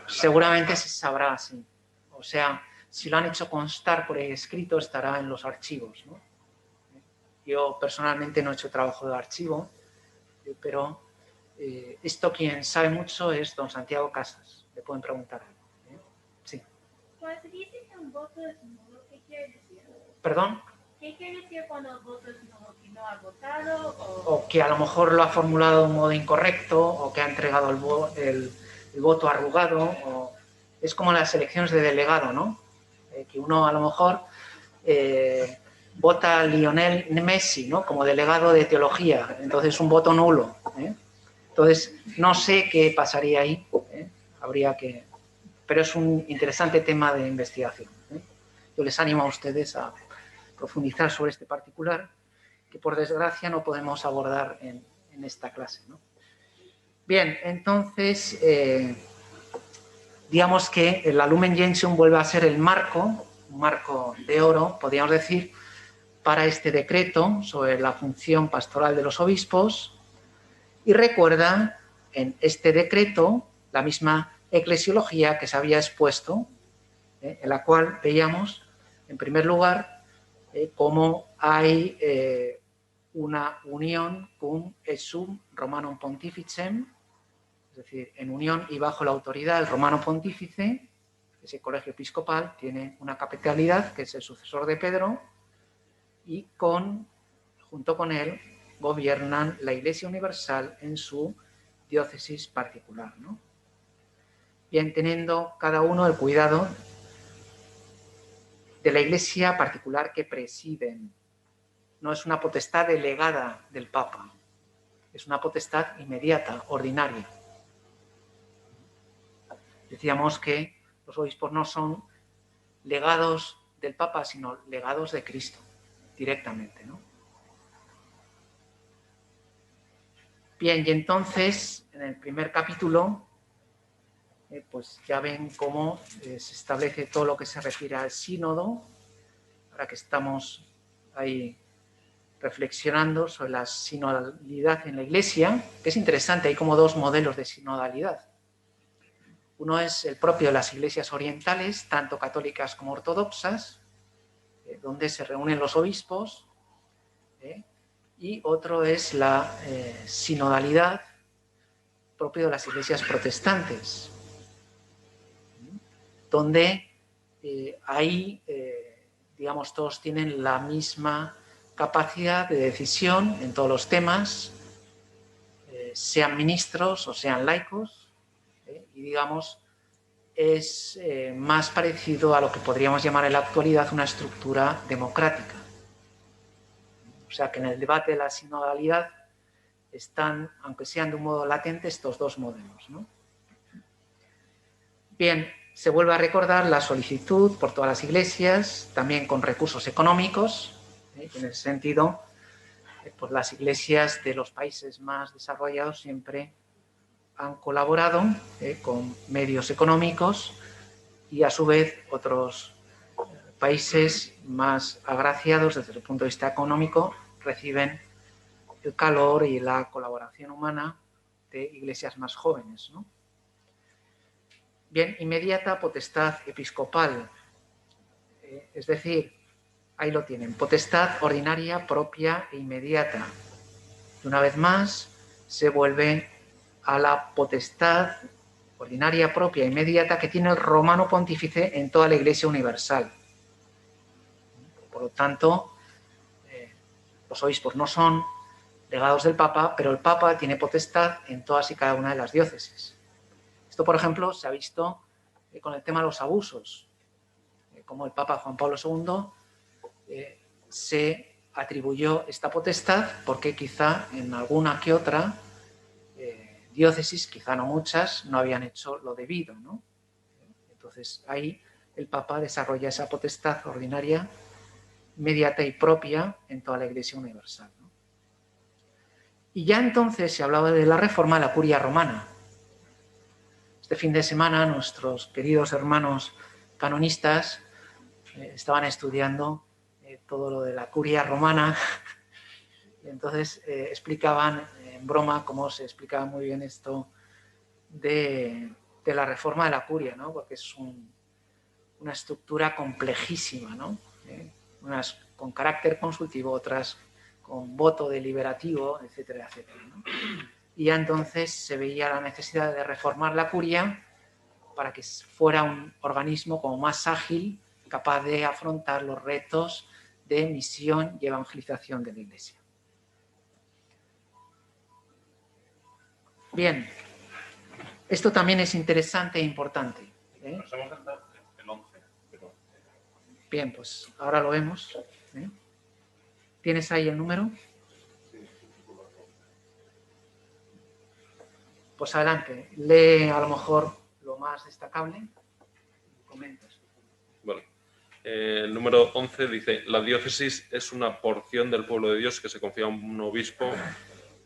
seguramente se sabrá, sí. O sea, si lo han hecho constar por escrito, estará en los archivos, ¿no? Yo personalmente no he hecho trabajo de archivo, pero esto quien sabe mucho es don Santiago Casas. Le pueden preguntar. Sí. Cuando se dice que un voto es nulo, ¿qué quiere decir? ¿Perdón? ¿Qué quiere decir cuando el voto es nulo? ¿Que no ha votado? O que a lo mejor lo ha formulado de un modo incorrecto, o que ha entregado el voto arrugado, o es como las elecciones de delegado, ¿no? Que uno a lo mejor vota a Lionel Messi, ¿no? Como delegado de teología, entonces un voto nulo. Entonces, no sé qué pasaría ahí, habría que... Pero es un interesante tema de investigación. Yo les animo a ustedes a profundizar sobre este particular, que por desgracia no podemos abordar en esta clase, ¿no? Bien, entonces, digamos que el Lumen Gentium vuelve a ser el marco, un marco de oro, podríamos decir, para este decreto sobre la función pastoral de los obispos, y recuerda en este decreto la misma eclesiología que se había expuesto, en la cual veíamos, en primer lugar, cómo hay una unión cum et sum Romanum Pontificem, es decir, en unión y bajo la autoridad del Romano Pontífice. Ese colegio episcopal tiene una capitalidad, que es el sucesor de Pedro, y junto con él gobiernan la Iglesia Universal en su diócesis particular, ¿no? Bien, teniendo cada uno el cuidado de la Iglesia particular que presiden. No es una potestad delegada del Papa, es una potestad inmediata, ordinaria. Decíamos que los obispos no son legados del Papa, sino legados de Cristo, directamente, ¿no? Bien, y entonces, en el primer capítulo, pues ya ven cómo se establece todo lo que se refiere al sínodo, ahora que estamos ahí reflexionando sobre la sinodalidad en la Iglesia, que es interesante, hay como 2 modelos de sinodalidad. Uno es el propio de las iglesias orientales, tanto católicas como ortodoxas, donde se reúnen los obispos, y otro es la sinodalidad propia de las iglesias protestantes, donde ahí, digamos, todos tienen la misma capacidad de decisión en todos los temas, sean ministros o sean laicos, y digamos, es más parecido a lo que podríamos llamar en la actualidad una estructura democrática. O sea que en el debate de la sinodalidad están, aunque sean de un modo latente, estos 2 modelos, ¿no? Bien, se vuelve a recordar la solicitud por todas las iglesias, también con recursos económicos. En ese sentido, pues las iglesias de los países más desarrollados siempre han colaborado con medios económicos, y a su vez otros países más agraciados desde el punto de vista económico reciben el calor y la colaboración humana de iglesias más jóvenes, ¿no? Bien, inmediata potestad episcopal, es decir, ahí lo tienen, potestad ordinaria propia e inmediata. Y una vez más se vuelve a la potestad ordinaria propia e inmediata que tiene el Romano Pontífice en toda la Iglesia Universal. Por lo tanto, los obispos no son legados del Papa, pero el Papa tiene potestad en todas y cada una de las diócesis. Esto, por ejemplo, se ha visto con el tema de los abusos. como el Papa Juan Pablo II se atribuyó esta potestad porque quizá en alguna que otra diócesis, quizá no muchas, no habían hecho lo debido, ¿no? Entonces ahí el Papa desarrolla esa potestad ordinaria, inmediata y propia en toda la Iglesia universal, ¿no? Y ya entonces se hablaba de la reforma de la curia romana. Este fin de semana nuestros queridos hermanos canonistas estaban estudiando todo lo de la curia romana y entonces explicaban en broma cómo se explicaba muy bien esto de la reforma de la curia, ¿no? Porque es una estructura complejísima, ¿no? Unas con carácter consultivo, otras con voto deliberativo, etcétera, etcétera, ¿no? Y ya entonces se veía la necesidad de reformar la curia para que fuera un organismo como más ágil, capaz de afrontar los retos de misión y evangelización de la Iglesia. Bien, esto también es interesante e importante. Nos hemos saltado el 11. Pero... Bien, pues ahora lo vemos. ¿Tienes ahí el número? Pues adelante, lee a lo mejor lo más destacable. Comentas. Vale. El número 11 dice: la diócesis es una porción del pueblo de Dios que se confía a un obispo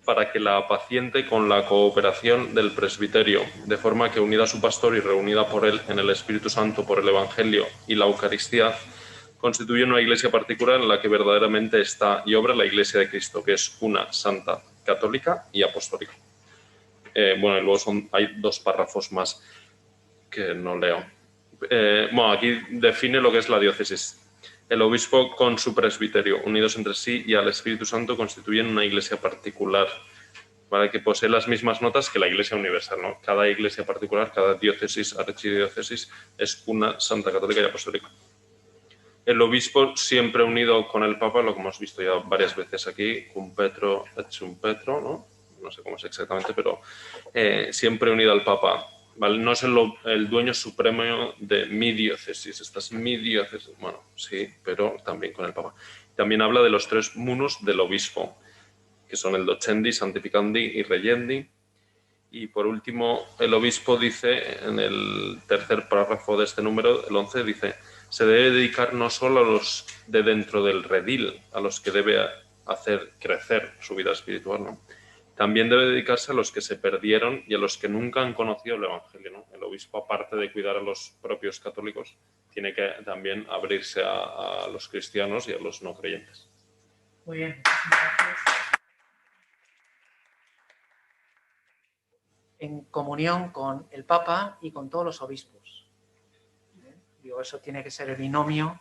para que la apaciente con la cooperación del presbiterio, de forma que, unida a su pastor y reunida por él en el Espíritu Santo por el Evangelio y la Eucaristía, constituye una iglesia particular en la que verdaderamente está y obra la Iglesia de Cristo, que es una, santa, católica y apostólica. Bueno, y luego hay 2 párrafos más que no leo. Bueno, aquí define lo que es la diócesis. El obispo con su presbiterio, unidos entre sí y al Espíritu Santo, constituyen una iglesia particular, ¿vale? Que posee las mismas notas que la iglesia universal, ¿no? Cada iglesia particular, cada diócesis, archidiócesis, es una santa, católica y apostólica. El obispo siempre unido con el Papa, lo que hemos visto ya varias veces aquí, cum Petro et sum Petro, ¿no? No sé cómo es exactamente, pero siempre unido al Papa, ¿vale? No es el dueño supremo de mi diócesis, esta es mi diócesis, bueno, sí, pero también con el Papa. También habla de los 3 munus del obispo, que son el docendi, santificandi y regendi. Y por último, el obispo dice, en el tercer párrafo de este número, el 11, dice: se debe dedicar no solo a los de dentro del redil, a los que debe hacer crecer su vida espiritual, ¿no? También debe dedicarse a los que se perdieron y a los que nunca han conocido el Evangelio, ¿no? El obispo, aparte de cuidar a los propios católicos, tiene que también abrirse a los cristianos y a los no creyentes. Muy bien, gracias. En comunión con el Papa y con todos los obispos. Digo, eso tiene que ser el binomio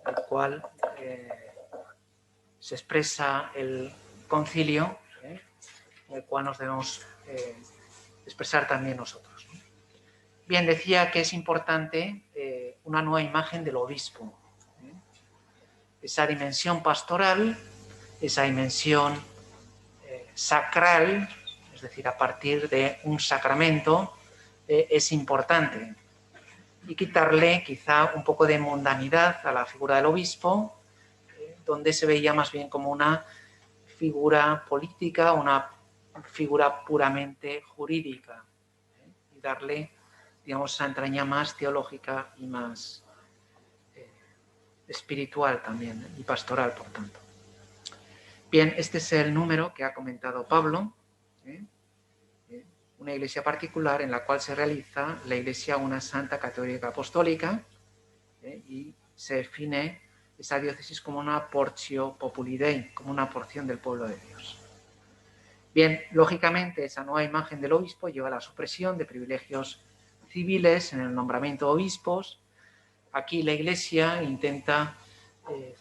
al cual se expresa el concilio, el cual nos debemos expresar también nosotros. Bien, decía que es importante una nueva imagen del obispo. Esa dimensión pastoral, esa dimensión sacral, es decir, a partir de un sacramento, es importante. Y quitarle quizá un poco de mundanidad a la figura del obispo, donde se veía más bien como una figura política, una figura puramente jurídica, y darle, digamos, esa entraña más teológica y más espiritual también, y pastoral, por tanto. Bien, este es el número que ha comentado Pablo, una iglesia particular en la cual se realiza la iglesia una santa, católica, apostólica, y se define esa diócesis como una portio populi Dei, como una porción del pueblo de Dios. Bien, lógicamente esa nueva imagen del obispo lleva a la supresión de privilegios civiles en el nombramiento de obispos. Aquí la Iglesia intenta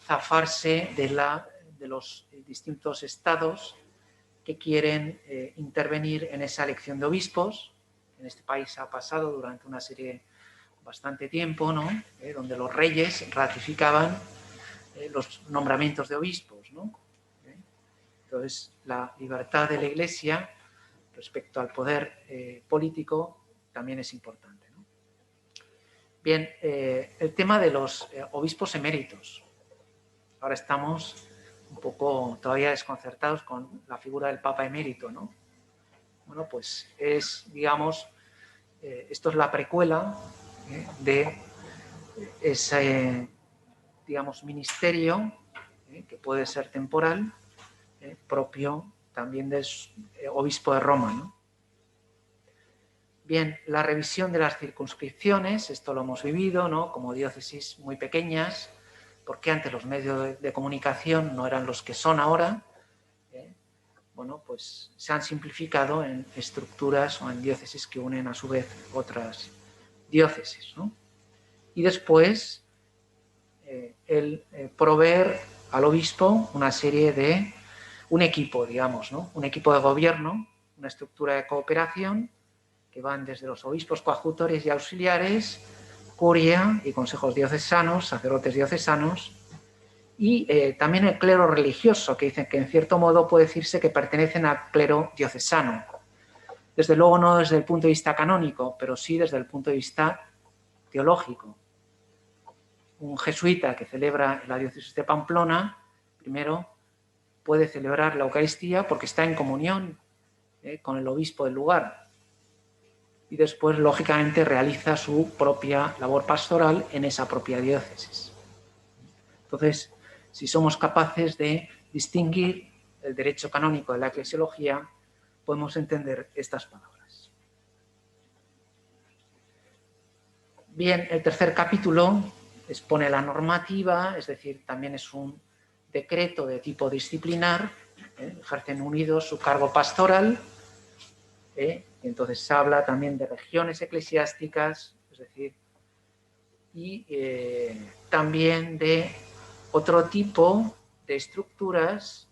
zafarse de los distintos estados que quieren intervenir en esa elección de obispos. En este país ha pasado durante una serie bastante tiempo, ¿no? Donde los reyes ratificaban los nombramientos de obispos, ¿no? Entonces, la libertad de la Iglesia respecto al poder político también es importante, ¿no? Bien, el tema de los obispos eméritos. Ahora estamos un poco todavía desconcertados con la figura del Papa emérito, ¿no? Bueno, pues es, digamos, esto es la precuela de ese, digamos, ministerio que puede ser temporal, propio también del obispo de Roma, ¿no? Bien, la revisión de las circunscripciones, esto lo hemos vivido, ¿no? Como diócesis muy pequeñas, porque antes los medios de comunicación no eran los que son ahora. Bueno, pues se han simplificado en estructuras o en diócesis que unen a su vez otras diócesis, ¿no? Y después el proveer al obispo una serie de, un equipo, digamos, ¿no? Un equipo de gobierno, una estructura de cooperación que van desde los obispos coadjutores y auxiliares, curia y consejos diocesanos, sacerdotes diocesanos, y también el clero religioso, que dicen que en cierto modo puede decirse que pertenecen al clero diocesano. Desde luego no desde el punto de vista canónico, pero sí desde el punto de vista teológico. Un jesuita que celebra en la diócesis de Pamplona, primero puede celebrar la Eucaristía porque está en comunión con el obispo del lugar. Y después, lógicamente, realiza su propia labor pastoral en esa propia diócesis. Entonces, si somos capaces de distinguir el derecho canónico de la eclesiología, podemos entender estas palabras. Bien, el tercer capítulo expone la normativa, es decir, también es un decreto de tipo disciplinar, ejercen unidos su cargo pastoral, entonces se habla también de regiones eclesiásticas, es decir, y también de otro tipo de estructuras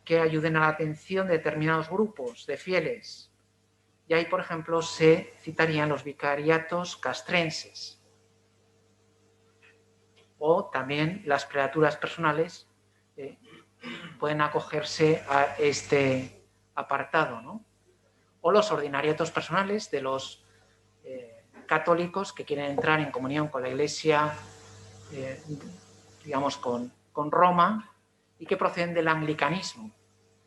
que ayuden a la atención de determinados grupos de fieles. Y ahí, por ejemplo, se citarían los vicariatos castrenses o también las prelaturas personales pueden acogerse a este apartado, ¿no? O los ordinariatos personales de los católicos que quieren entrar en comunión con la Iglesia, digamos, con Roma, y que proceden del anglicanismo,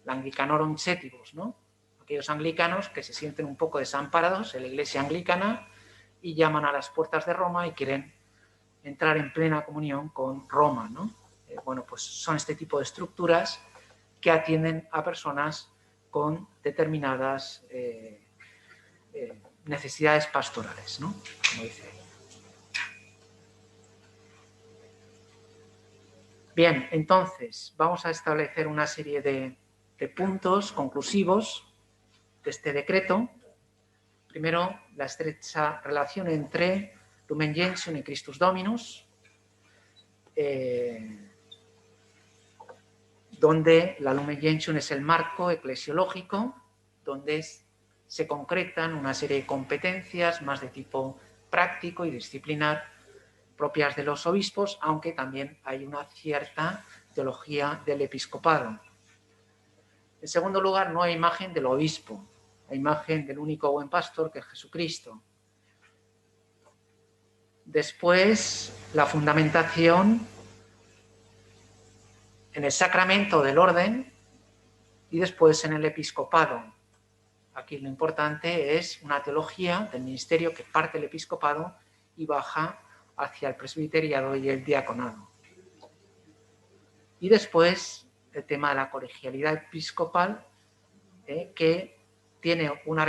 el anglicanorum setibus, ¿no? Aquellos anglicanos que se sienten un poco desamparados en la Iglesia anglicana y llaman a las puertas de Roma y quieren entrar en plena comunión con Roma, ¿no? Bueno, pues son este tipo de estructuras que atienden a personas con determinadas necesidades pastorales, ¿no? Como dice ahí. Bien, entonces vamos a establecer una serie de puntos conclusivos de este decreto. Primero, la estrecha relación entre Lumen Gentium y Christus Dominus, donde la Lumen Gentium es el marco eclesiológico, donde se concretan una serie de competencias más de tipo práctico y disciplinar propias de los obispos, aunque también hay una cierta teología del episcopado. En segundo lugar, no hay imagen del obispo, hay imagen del único buen pastor, que es Jesucristo. Después, la fundamentación en el sacramento del orden y después en el episcopado. Aquí lo importante es una teología del ministerio que parte del episcopado y baja hacia el presbiteriado y el diaconado. Y después el tema de la colegialidad episcopal, que tiene una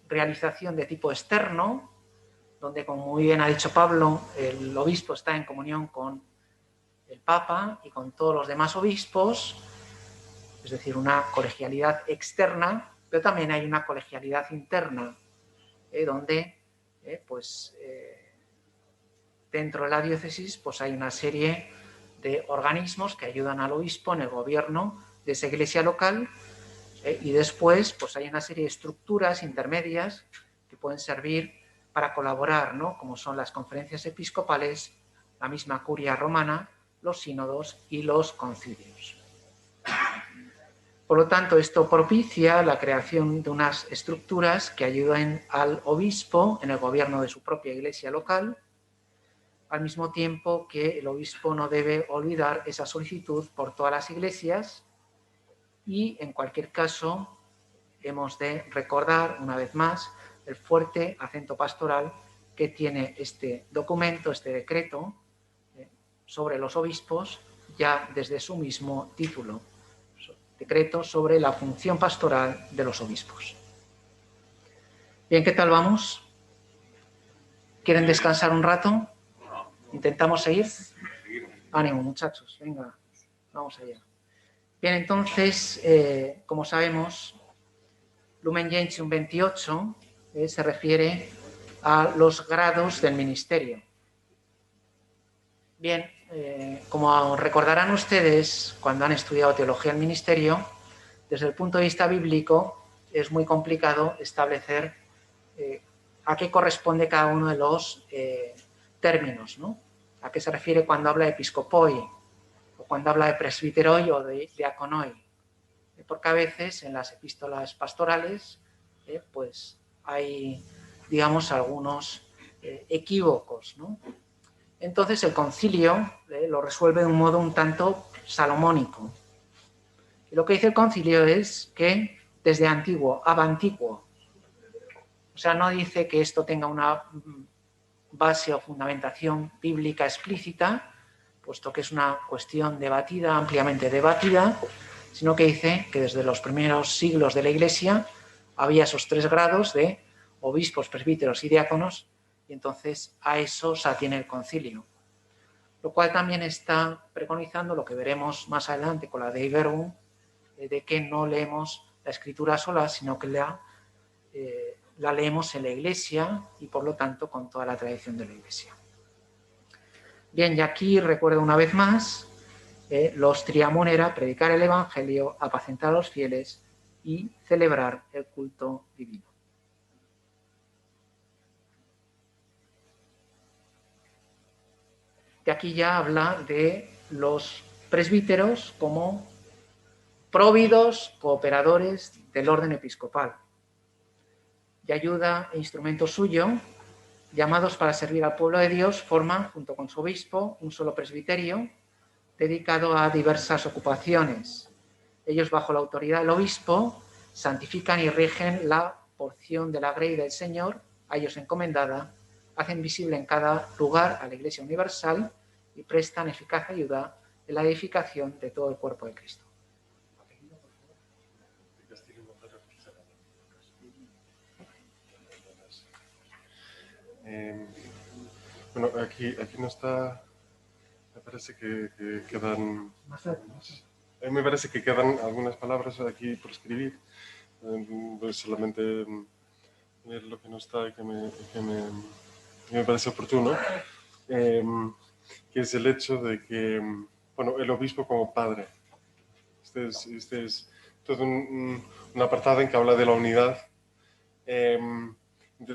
realización de tipo externo, donde, como muy bien ha dicho Pablo, el obispo está en comunión con el Papa y con todos los demás obispos, es decir, una colegialidad externa, pero también hay una colegialidad interna, donde dentro de la diócesis pues hay una serie de organismos que ayudan al obispo en el gobierno de esa iglesia local, y después pues hay una serie de estructuras intermedias que pueden servir para colaborar, ¿no? Como son las conferencias episcopales, la misma curia romana, los sínodos y los concilios. Por lo tanto, esto propicia la creación de unas estructuras que ayuden al obispo en el gobierno de su propia iglesia local, al mismo tiempo que el obispo no debe olvidar esa solicitud por todas las iglesias y, en cualquier caso, hemos de recordar una vez más el fuerte acento pastoral que tiene este documento, este decreto sobre los obispos, ya desde su mismo título, decreto sobre la función pastoral de los obispos. Bien, ¿qué tal vamos? ¿Quieren descansar un rato? ¿Intentamos seguir? Ánimo, muchachos, venga, vamos allá. Bien, entonces, como sabemos, Lumen Gentium 28 se refiere a los grados del ministerio. Bien, como recordarán ustedes cuando han estudiado teología del ministerio, desde el punto de vista bíblico es muy complicado establecer a qué corresponde cada uno de los términos, ¿no? A qué se refiere cuando habla de episcopoi, o cuando habla de presbiteroi o de diaconoi. Porque a veces en las epístolas pastorales pues hay, digamos, algunos equívocos, ¿no? Entonces el concilio lo resuelve de un modo un tanto salomónico. Y lo que dice el concilio es que desde antiguo ab antiquo, o sea, no dice que esto tenga una base o fundamentación bíblica explícita, puesto que es una cuestión debatida, ampliamente debatida, sino que dice que desde los primeros siglos de la Iglesia había esos 3 grados de obispos, presbíteros y diáconos, y entonces a eso se atiene el concilio. Lo cual también está preconizando lo que veremos más adelante con la Dei Verbum, de que no leemos la Escritura sola, sino que la leemos en la Iglesia y por lo tanto con toda la tradición de la Iglesia. Bien, y aquí recuerdo una vez más, los triamón era predicar el Evangelio, apacentar a los fieles y celebrar el culto divino. De aquí ya habla de los presbíteros como próvidos cooperadores del orden episcopal, de ayuda e instrumento suyo, llamados para servir al pueblo de Dios, forman, junto con su obispo, un solo presbiterio dedicado a diversas ocupaciones. Ellos, bajo la autoridad del obispo, santifican y rigen la porción de la grey del Señor, a ellos encomendada, hacen visible en cada lugar a la Iglesia universal y prestan eficaz ayuda en la edificación de todo el cuerpo de Cristo. Bueno, aquí no está. Me parece que quedan. Me parece que quedan algunas palabras aquí por escribir. Pues solamente ver lo que no está y que me parece oportuno, que es el hecho de que, bueno, el obispo como padre. Este es todo un apartado en que habla de la unidad.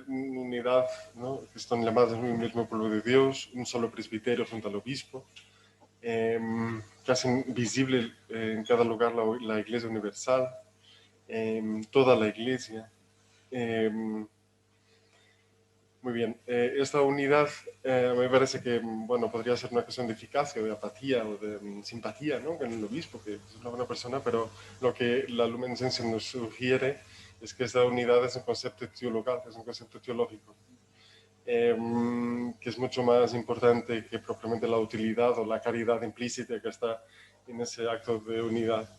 Unidad, ¿no? Que están llamados en un mismo pueblo de Dios, un solo presbiterio junto al obispo, que hacen visible en cada lugar la Iglesia universal, toda la Iglesia. Muy bien, esta unidad me parece que bueno, podría ser una cuestión de eficacia, de apatía o de simpatía, ¿no? Con el obispo, que es una buena persona, pero lo que la Lumen Gentium nos sugiere es que esta unidad es un concepto teologal, es un concepto teológico, que es mucho más importante que propiamente la utilidad o la caridad implícita que está en ese acto de unidad.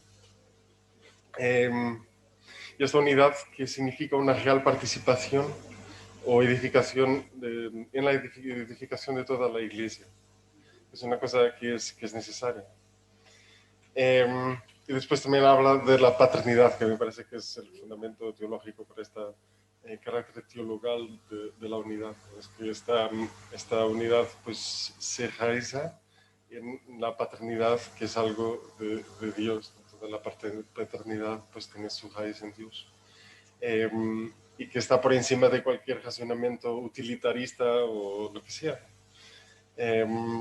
Y esta unidad que significa una real participación o edificación en la edificación de toda la Iglesia. Es una cosa que es necesaria. Y después también habla de la paternidad, que me parece que es el fundamento teológico para este carácter teologal de la unidad. Es que esta unidad pues, se realiza en la paternidad, que es algo de Dios. Toda la paternidad pues, tiene su raíz en Dios. Y que está por encima de cualquier razonamiento utilitarista o lo que sea.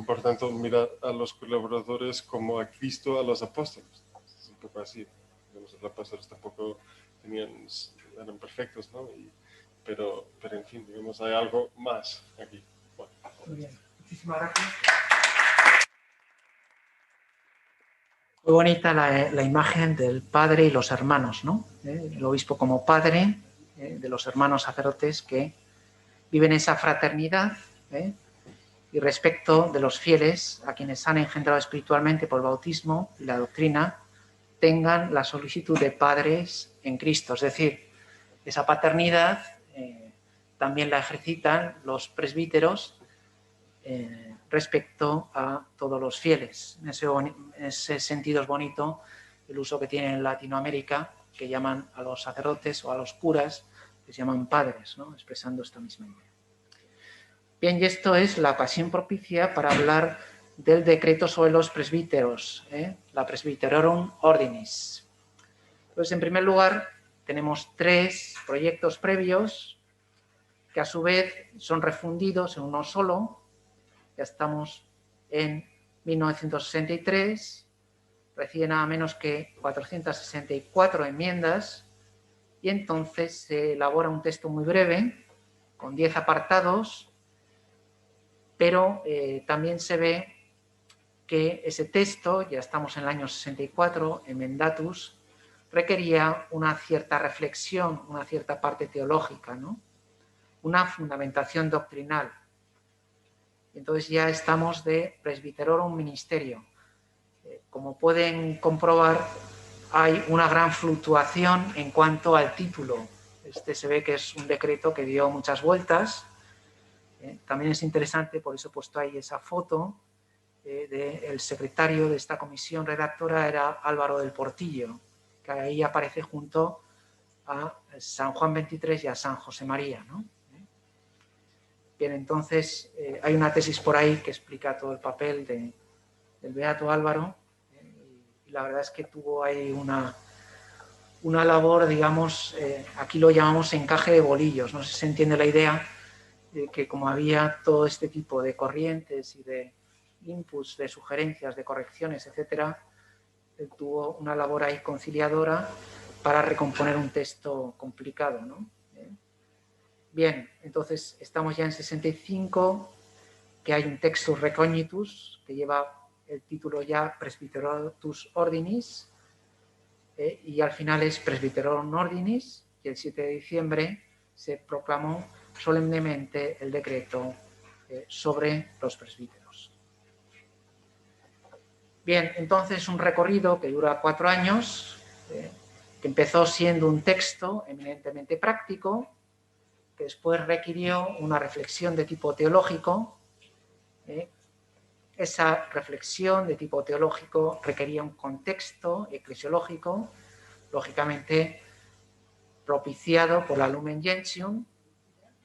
Por tanto, mira a los colaboradores como a Cristo, a los apóstoles. Es un poco así. Los apóstoles tampoco eran perfectos, ¿no? Pero en fin, digamos, hay algo más aquí. Bueno. Muy bien. Muchísimas gracias. Muy bonita la imagen del padre y los hermanos, ¿no? El obispo como padre de los hermanos sacerdotes que viven esa fraternidad, y respecto de los fieles a quienes han engendrado espiritualmente por el bautismo y la doctrina, tengan la solicitud de padres en Cristo. Es decir, esa paternidad también la ejercitan los presbíteros respecto a todos los fieles. En ese sentido es bonito el uso que tienen en Latinoamérica, que llaman a los sacerdotes o a los curas, que se llaman padres, ¿no? Expresando esta misma idea. Bien, y esto es la ocasión propicia para hablar del decreto sobre los presbíteros, la Presbyterorum Ordinis. Entonces, en primer lugar, tenemos 3 proyectos previos que a su vez son refundidos en uno solo. Ya estamos en 1963, recibe nada menos que 464 enmiendas y entonces se elabora un texto muy breve con 10 apartados, pero también se ve que ese texto, ya estamos en el año 64, Emendatus, requería una cierta reflexión, una cierta parte teológica, ¿no? Una fundamentación doctrinal. Entonces ya estamos de Presbyterorum Ministerio. Como pueden comprobar, hay una gran fluctuación en cuanto al título. Este se ve que es un decreto que dio muchas vueltas. También es interesante, por eso he puesto ahí esa foto, del secretario de esta comisión redactora era Álvaro del Portillo, que ahí aparece junto a San Juan XXIII y a San José María, ¿no? Bien, entonces hay una tesis por ahí que explica todo el papel del beato Álvaro, y la verdad es que tuvo ahí una labor, digamos, aquí lo llamamos encaje de bolillos, no sé si se entiende la idea, que como había todo este tipo de corrientes y de inputs, de sugerencias, de correcciones, etcétera, él tuvo una labor ahí conciliadora para recomponer un texto complicado, ¿no? Bien, entonces estamos ya en 65, que hay un Textus Recognitus, que lleva el título ya Presbyterotus Ordinis, y al final es Presbyterorum Ordinis, y el 7 de diciembre se proclamó solemnemente el decreto sobre los presbíteros. Bien, entonces un recorrido que dura 4 años, que empezó siendo un texto eminentemente práctico, que después requirió una reflexión de tipo teológico. Esa reflexión de tipo teológico requería un contexto eclesiológico, lógicamente propiciado por la Lumen Gentium,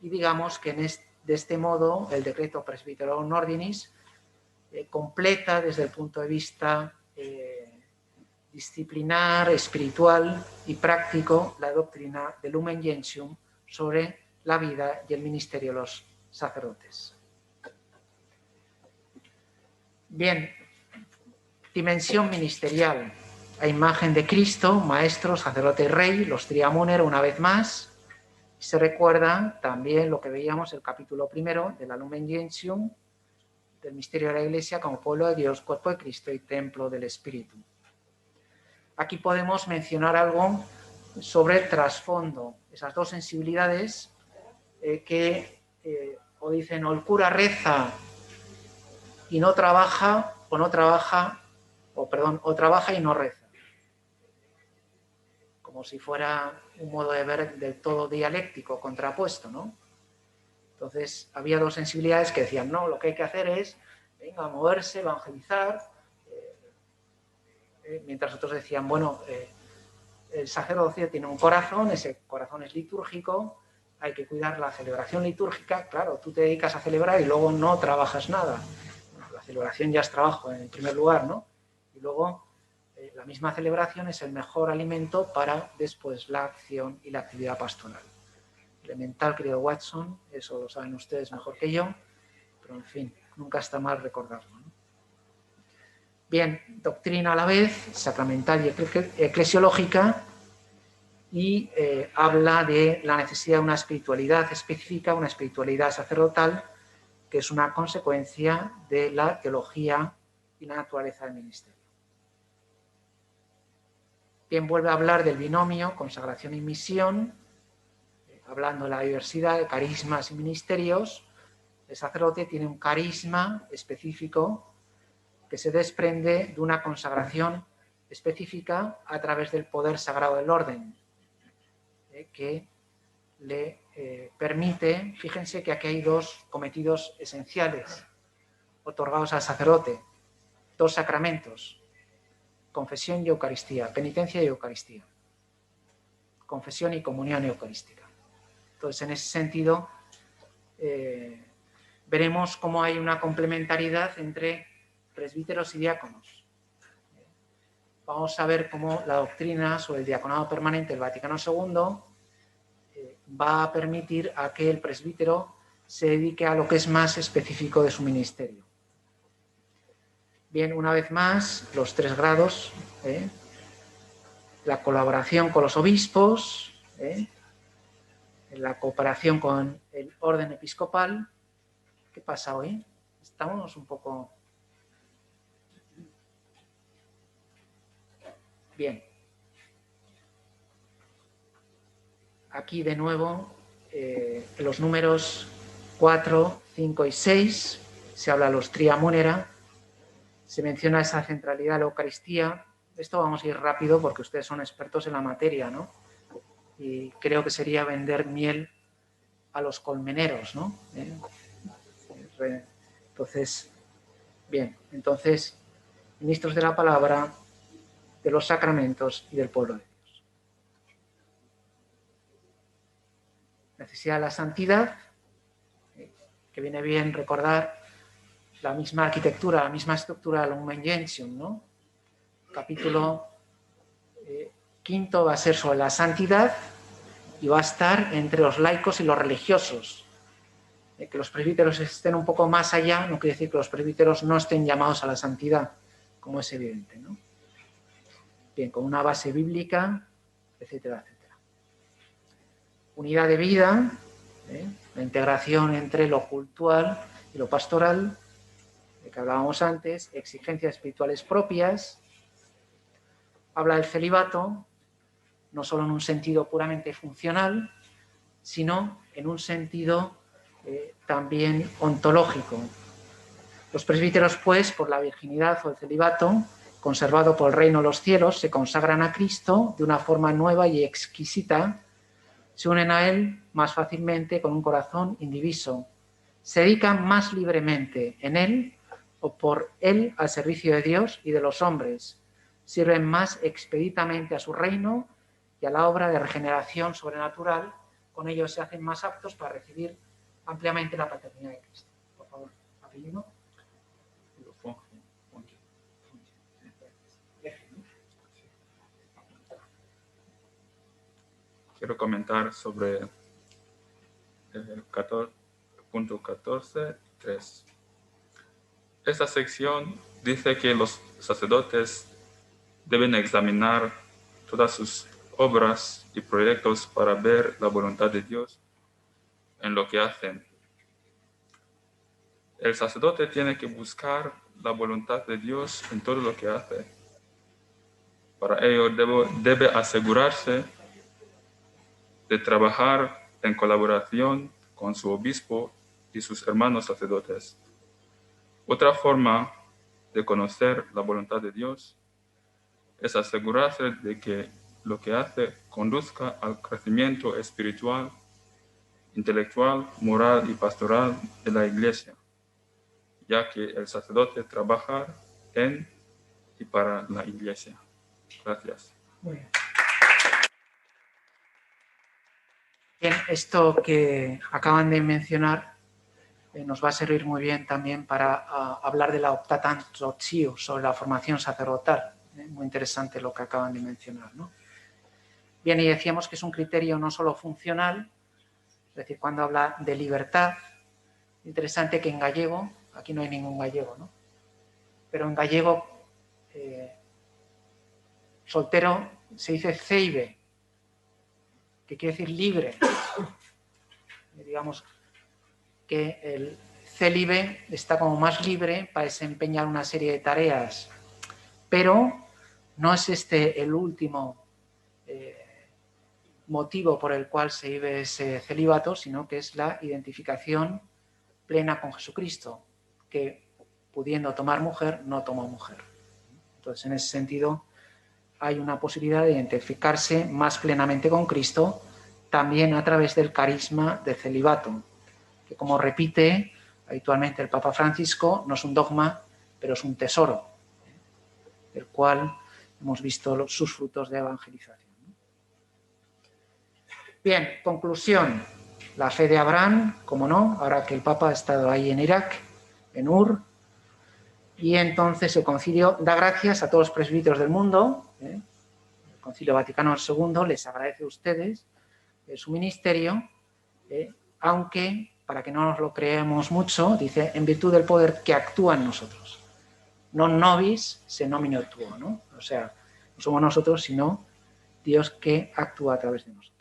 y digamos que de este modo el decreto Presbyterorum Ordinis completa desde el punto de vista disciplinar, espiritual y práctico la doctrina de Lumen Gentium sobre la vida y el ministerio de los sacerdotes. Bien, dimensión ministerial. A imagen de Cristo, maestro, sacerdote y rey, los triamuner una vez más. Se recuerda también lo que veíamos el capítulo 1 de la Lumen Gentium, del misterio de la Iglesia como pueblo de Dios, cuerpo de Cristo y templo del Espíritu. Aquí podemos mencionar algo sobre el trasfondo, esas 2 sensibilidades que o dicen o el cura reza y no trabaja, o no trabaja, o trabaja y no reza. Como si fuera un modo de ver del todo dialéctico, contrapuesto, ¿no? Entonces, había 2 sensibilidades que decían, no, lo que hay que hacer es, venga, moverse, evangelizar, mientras otros decían, bueno, el sacerdocio tiene un corazón, ese corazón es litúrgico, hay que cuidar la celebración litúrgica, claro, tú te dedicas a celebrar y luego no trabajas nada. La celebración ya es trabajo en primer lugar, ¿no? Y luego la misma celebración es el mejor alimento para después la acción y la actividad pastoral. Elemental, querido Watson, eso lo saben ustedes mejor que yo, pero en fin, nunca está mal recordarlo, ¿no? Bien, doctrina a la vez, sacramental y eclesiológica, y habla de la necesidad de una espiritualidad específica, una espiritualidad sacerdotal, que es una consecuencia de la teología y la naturaleza del ministerio. Bien, vuelve a hablar del binomio consagración y misión, hablando de la diversidad de carismas y ministerios. El sacerdote tiene un carisma específico que se desprende de una consagración específica a través del poder sagrado del orden, que le permite, fíjense que aquí hay dos cometidos esenciales otorgados al sacerdote, dos sacramentos, confesión y Eucaristía, penitencia y Eucaristía, confesión y comunión eucarística. Entonces, en ese sentido, veremos cómo hay una complementariedad entre presbíteros y diáconos. Vamos a ver cómo la doctrina sobre el diaconado permanente del Vaticano II va a permitir a que el presbítero se dedique a lo que es más específico de su ministerio. Bien, una vez más, los 3 grados, la colaboración con los obispos, la cooperación con el orden episcopal. ¿Qué pasa hoy? Estamos un poco... Bien. Aquí de nuevo, los números 4, 5 y 6, se habla de los tria munera, se menciona esa centralidad de la Eucaristía. Esto vamos a ir rápido porque ustedes son expertos en la materia, ¿no? Y creo que sería vender miel a los colmeneros, ¿no? Entonces, bien, entonces, ministros de la palabra, de los sacramentos y del pueblo de Dios. Necesidad de la santidad, que viene bien recordar la misma arquitectura, la misma estructura de Lumen Gentium, ¿no? Capítulo 5 va a ser sobre la santidad y va a estar entre los laicos y los religiosos. Que los presbíteros estén un poco más allá no quiere decir que los presbíteros no estén llamados a la santidad, como es evidente, ¿no? Bien, con una base bíblica, etcétera, etcétera. Unidad de vida, la integración entre lo cultural y lo pastoral, de que hablábamos antes, exigencias espirituales propias. Habla del celibato, no solo en un sentido puramente funcional, sino en un sentido también ontológico. Los presbíteros, pues, por la virginidad o el celibato, conservado por el reino de los cielos, se consagran a Cristo de una forma nueva y exquisita, se unen a Él más fácilmente con un corazón indiviso, se dedican más libremente en Él o por Él al servicio de Dios y de los hombres, sirven más expeditamente a su reino y a la obra de regeneración sobrenatural, con ello se hacen más aptos para recibir ampliamente la paternidad de Cristo. Por favor, apellido. Quiero comentar sobre el punto 14.3. Esta sección dice que los sacerdotes deben examinar todas sus obras y proyectos para ver la voluntad de Dios en lo que hacen. El sacerdote tiene que buscar la voluntad de Dios en todo lo que hace. Para ello debe asegurarse de trabajar en colaboración con su obispo y sus hermanos sacerdotes. Otra forma de conocer la voluntad de Dios es asegurarse de que lo que hace conduzca al crecimiento espiritual, intelectual, moral y pastoral de la Iglesia, ya que el sacerdote trabaja en y para la Iglesia. Gracias. Muy bien. Bien, esto que acaban de mencionar nos va a servir muy bien también para hablar de la optatantio sobre la formación sacerdotal. Muy interesante lo que acaban de mencionar, ¿no? Bien, y decíamos que es un criterio no solo funcional, es decir, cuando habla de libertad, interesante que en gallego, aquí no hay ningún gallego, ¿no? Pero en gallego, soltero se dice ceibe, que quiere decir libre. Digamos que el célibe está como más libre para desempeñar una serie de tareas, pero no es este el último motivo por el cual se vive ese celibato, sino que es la identificación plena con Jesucristo, que pudiendo tomar mujer, no tomó mujer. Entonces, en ese sentido, hay una posibilidad de identificarse más plenamente con Cristo, también a través del carisma de celibato, que, como repite habitualmente el Papa Francisco, no es un dogma, pero es un tesoro, del cual hemos visto sus frutos de evangelización. Bien, conclusión. La fe de Abraham, como no, ahora que el Papa ha estado ahí en Irak, en Ur, y entonces el concilio da gracias a todos los presbíteros del mundo. El Concilio Vaticano II les agradece a ustedes su ministerio, aunque, para que no nos lo creemos mucho, dice, en virtud del poder que actúa en nosotros. Non nobis se nomine tuo, ¿no? O sea, no somos nosotros, sino Dios que actúa a través de nosotros.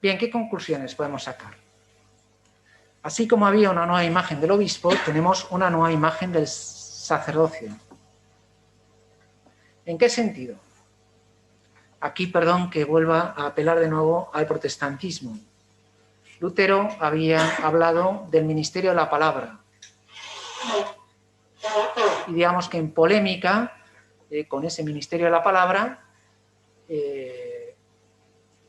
Bien, ¿qué conclusiones podemos sacar? Así como había una nueva imagen del obispo, tenemos una nueva imagen del sacerdocio. ¿En qué sentido? Aquí, perdón, que vuelva a apelar de nuevo al protestantismo. Lutero había hablado del ministerio de la palabra. Y digamos que en polémica con ese ministerio de la palabra,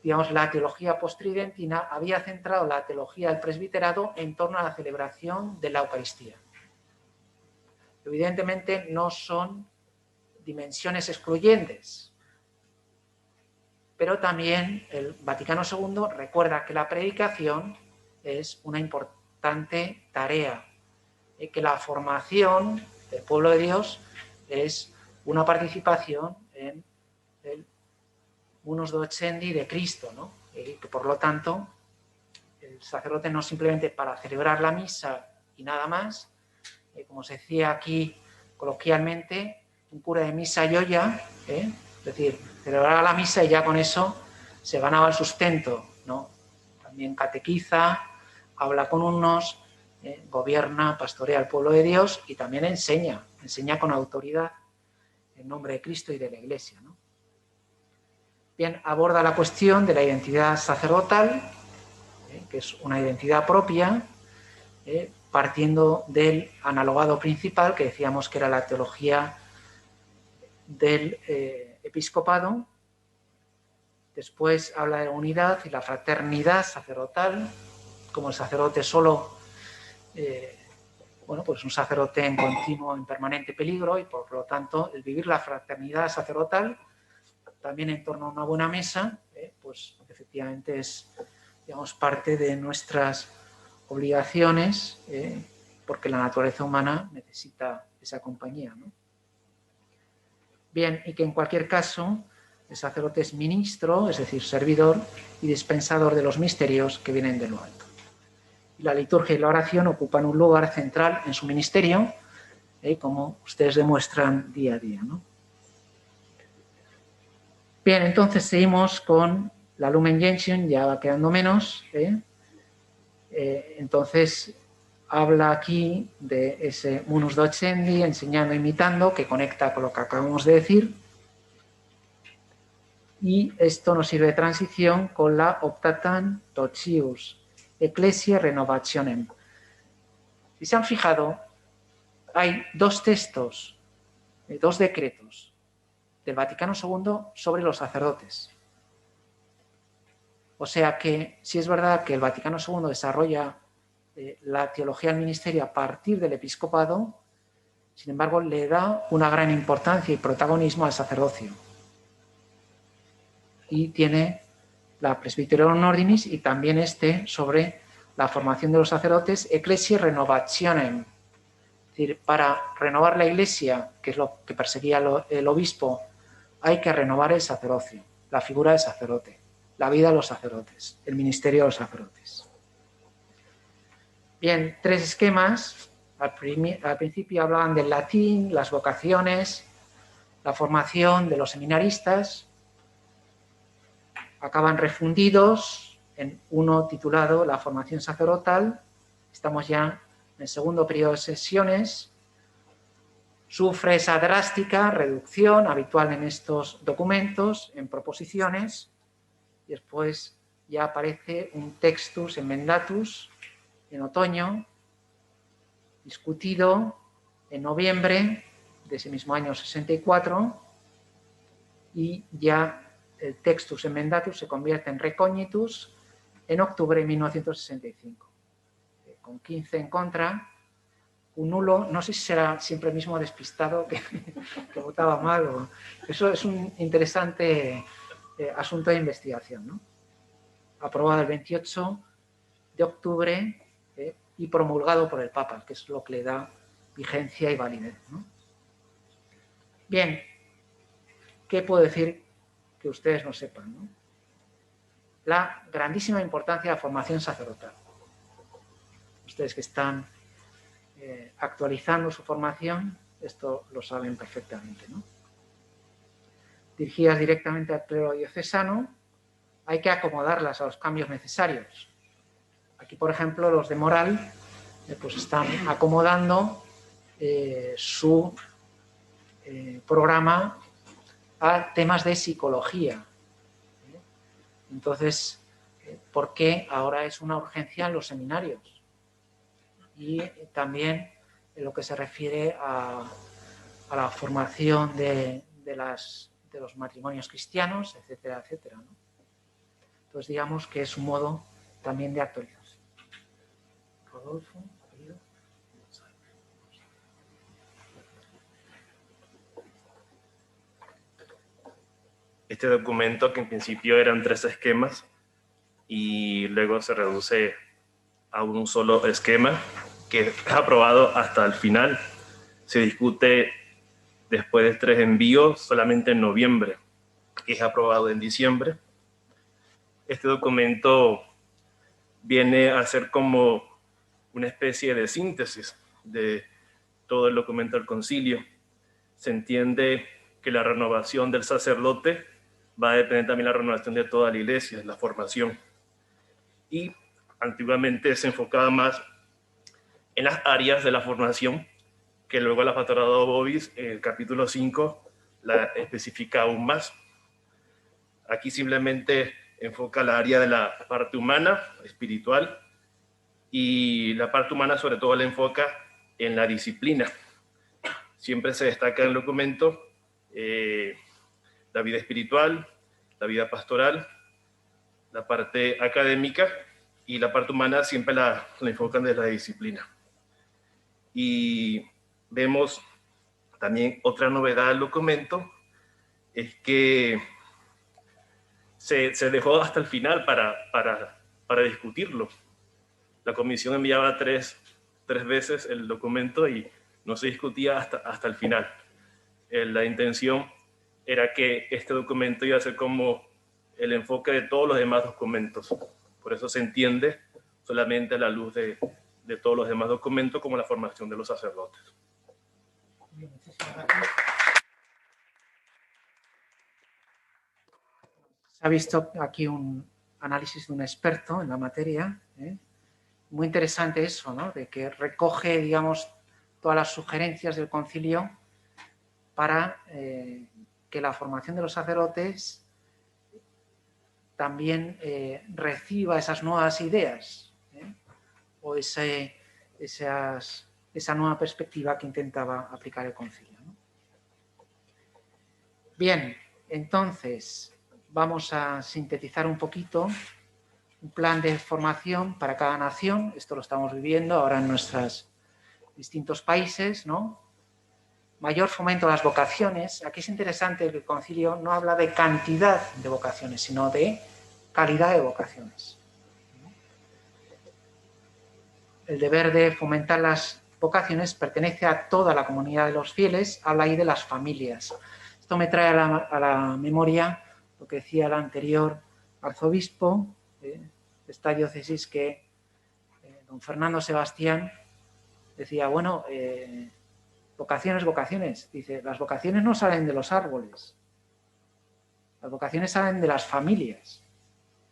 digamos, la teología postridentina había centrado la teología del presbiterado en torno a la celebración de la Eucaristía. Evidentemente no son dimensiones excluyentes, pero también el Vaticano II recuerda que la predicación es una importante tarea, que la formación del pueblo de Dios es una participación en el Unus Docendi de Cristo, ¿no? Que por lo tanto el sacerdote no simplemente para celebrar la misa y nada más, como se decía aquí coloquialmente, un cura de misa y olla, es decir, celebraba la misa y ya con eso se ganaba el sustento, ¿no? También catequiza, habla con unos, gobierna, pastorea al pueblo de Dios y también enseña con autoridad en nombre de Cristo y de la Iglesia, ¿no? Bien, aborda la cuestión de la identidad sacerdotal, que es una identidad propia, partiendo del analogado principal, que decíamos que era la teología del episcopado. Después habla de la unidad y la fraternidad sacerdotal, como el sacerdote solo, pues un sacerdote en continuo, en permanente peligro, y por lo tanto el vivir la fraternidad sacerdotal también en torno a una buena mesa, pues efectivamente es, digamos, parte de nuestras obligaciones, porque la naturaleza humana necesita esa compañía, ¿no? Bien, y que en cualquier caso el sacerdote es ministro, es decir, servidor y dispensador de los misterios que vienen de lo alto. Y la liturgia y la oración ocupan un lugar central en su ministerio, como ustedes demuestran día a día, ¿no? Bien, entonces seguimos con la Lumen Gentium, ya va quedando menos. Entonces habla aquí de ese Unus Docendi, enseñando, imitando, que conecta con lo que acabamos de decir. Y esto nos sirve de transición con la Optatan Totius, Ecclesiae Renovationem. Si se han fijado, hay dos textos, dos decretos del Vaticano II sobre los sacerdotes. O sea que, si es verdad que el Vaticano II desarrolla la teología del ministerio a partir del episcopado, sin embargo, le da una gran importancia y protagonismo al sacerdocio. Y tiene la Presbyterorum Ordinis y también sobre la formación de los sacerdotes, Ecclesiae Renovationem. Es decir, para renovar la Iglesia, que es lo que perseguía el obispo, hay que renovar el sacerdocio, la figura del sacerdote, la vida de los sacerdotes, el ministerio de los sacerdotes. Bien, tres esquemas. Al principio hablaban del latín, las vocaciones, la formación de los seminaristas. Acaban refundidos en uno titulado La formación sacerdotal. Estamos ya En el segundo periodo de sesiones sufre esa drástica reducción habitual en estos documentos, en proposiciones, y después ya aparece un textus emendatus en otoño, discutido en noviembre de ese mismo año 64, y ya el textus emendatus se convierte en recognitus en octubre de 1965, con 15 en contra, un nulo. No sé si será siempre el mismo despistado que votaba mal. Eso es un interesante asunto de investigación, ¿no? Aprobado el 28 de octubre y promulgado por el Papa, que es lo que le da vigencia y validez, ¿no? Bien, ¿qué puedo decir que ustedes no sepan, ¿no? La grandísima importancia de la formación sacerdotal. Ustedes que están actualizando su formación, esto lo saben perfectamente, ¿no? Dirigidas directamente al clero diocesano, hay que acomodarlas a los cambios necesarios. Aquí, por ejemplo, los de moral pues están acomodando su programa a temas de psicología. Entonces, ¿por qué ahora es una urgencia en los seminarios? Y también en lo que se refiere a la formación de los matrimonios cristianos, etcétera, etcétera, ¿no? Entonces, digamos que es un modo también de actualización. Rodolfo, apellido. Este documento, que en principio eran 3 esquemas y luego se reduce a un solo esquema, que es aprobado hasta el final. Se discute después de 3 envíos solamente en noviembre, que es aprobado en diciembre. Este documento viene a ser como una especie de síntesis de todo el documento del concilio. Se entiende que la renovación del sacerdote va a depender también de la renovación de toda la iglesia, de la formación. Y antiguamente se enfocaba más en las áreas de la formación, que luego la Pastorato Vobis, en el capítulo 5, la especifica aún más. Aquí simplemente enfoca la área de la parte humana, espiritual, y la parte humana sobre todo la enfoca en la disciplina. Siempre se destaca en el documento la vida espiritual, la vida pastoral, la parte académica, y la parte humana siempre la enfocan desde la disciplina. Y vemos también otra novedad del documento, es que se dejó hasta el final para discutirlo. La comisión enviaba tres veces el documento y no se discutía hasta el final. La intención era que este documento iba a ser como el enfoque de todos los demás documentos. Por eso se entiende solamente a la luz de todos los demás documentos como la formación de los sacerdotes. Bien, muchísimas gracias. Se ha visto aquí un análisis de un experto en la materia, ¿eh? Muy interesante eso, ¿no? De que recoge, digamos, todas las sugerencias del concilio para que la formación de los sacerdotes también reciba esas nuevas ideas, o esa nueva perspectiva que intentaba aplicar el concilio, ¿no? Bien, entonces vamos a sintetizar un poquito un plan de formación para cada nación. Esto lo estamos viviendo ahora en nuestros distintos países, ¿no? Mayor fomento a las vocaciones. Aquí es interesante que el concilio no habla de cantidad de vocaciones, sino de calidad de vocaciones. El deber de fomentar las vocaciones pertenece a toda la comunidad de los fieles, habla ahí de las familias. Esto me trae a la memoria lo que decía el anterior arzobispo de esta diócesis, que don Fernando Sebastián decía, bueno, vocaciones. Dice, las vocaciones no salen de los árboles, las vocaciones salen de las familias.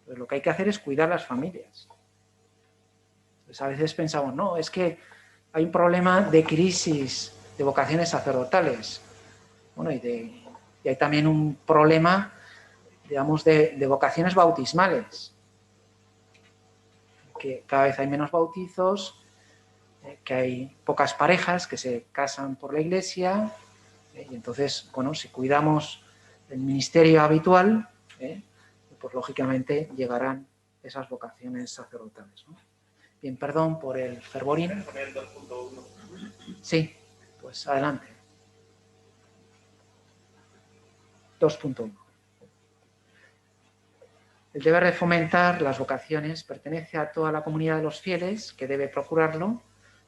Pues lo que hay que hacer es cuidar las familias. Pues a veces pensamos, no, es que hay un problema de crisis de vocaciones sacerdotales. Bueno, y hay también un problema, digamos, de vocaciones bautismales. Que cada vez hay menos bautizos, que hay pocas parejas que se casan por la Iglesia, y entonces, bueno, si cuidamos el ministerio habitual, pues lógicamente llegarán esas vocaciones sacerdotales, ¿no? Bien, perdón por el fervorín. Sí, pues adelante. 2.1. El deber de fomentar las vocaciones pertenece a toda la comunidad de los fieles, que debe procurarlo,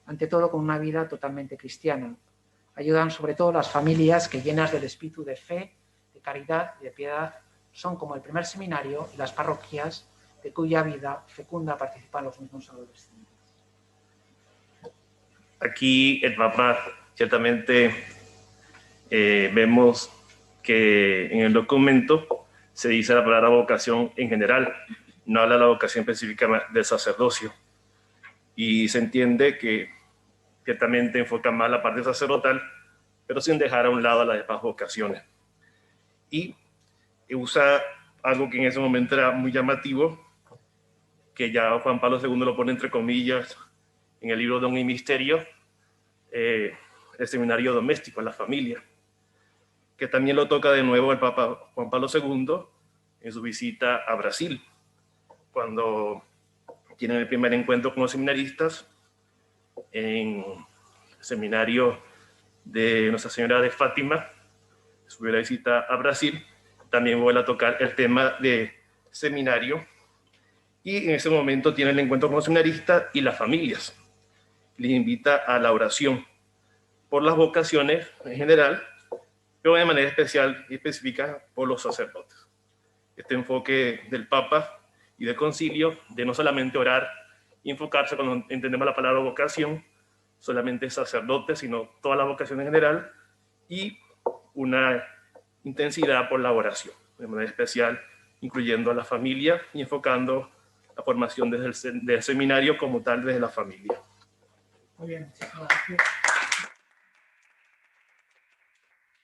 ante todo con una vida totalmente cristiana. Ayudan sobre todo las familias que, llenas del espíritu de fe, de caridad y de piedad, son como el primer seminario y las parroquias de cuya vida fecunda participan los mismos adolescentes. Aquí el Papa ciertamente vemos que en el documento se dice la palabra vocación en general, no habla de la vocación específica del sacerdocio. Y se entiende que ciertamente enfoca más la parte sacerdotal, pero sin dejar a un lado las demás vocaciones. Y usa algo que en ese momento era muy llamativo, que ya Juan Pablo II lo pone entre comillas en el libro Don y Misterio, el seminario doméstico, la familia, que también lo toca de nuevo el Papa Juan Pablo II en su visita a Brasil, cuando tienen el primer encuentro con los seminaristas en el seminario de Nuestra Señora de Fátima, su primera visita a Brasil. También vuelve a tocar el tema de seminario, y en ese momento tiene el encuentro con los seminaristas y las familias. Les invita a la oración por las vocaciones en general, pero de manera especial y específica por los sacerdotes. Este enfoque del Papa y del Concilio de no solamente orar y enfocarse cuando entendemos la palabra vocación, solamente sacerdotes, sino toda la vocación en general, y una intensidad por la oración, de manera especial incluyendo a la familia y enfocando la formación desde el seminario como tal, desde la familia. Muy bien,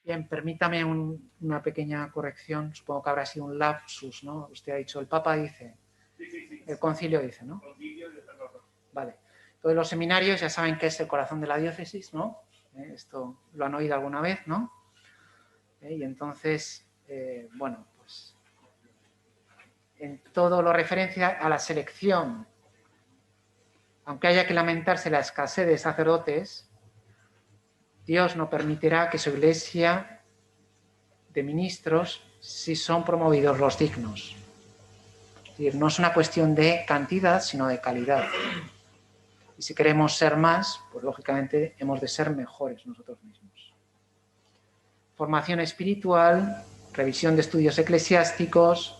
bien, permítame una pequeña corrección. Supongo que habrá sido un lapsus, ¿no? Usted ha dicho, el Papa dice, sí. El Concilio dice, ¿no? Vale. Entonces, los seminarios ya saben que es el corazón de la diócesis, ¿no? Esto lo han oído alguna vez, ¿no? Y entonces, bueno, pues en todo lo referencia a la selección, aunque haya que lamentarse la escasez de sacerdotes, Dios no permitirá que su iglesia de ministros si son promovidos los dignos. Es decir, no es una cuestión de cantidad, sino de calidad. Y si queremos ser más, pues lógicamente hemos de ser mejores nosotros mismos. Formación espiritual, revisión de estudios eclesiásticos,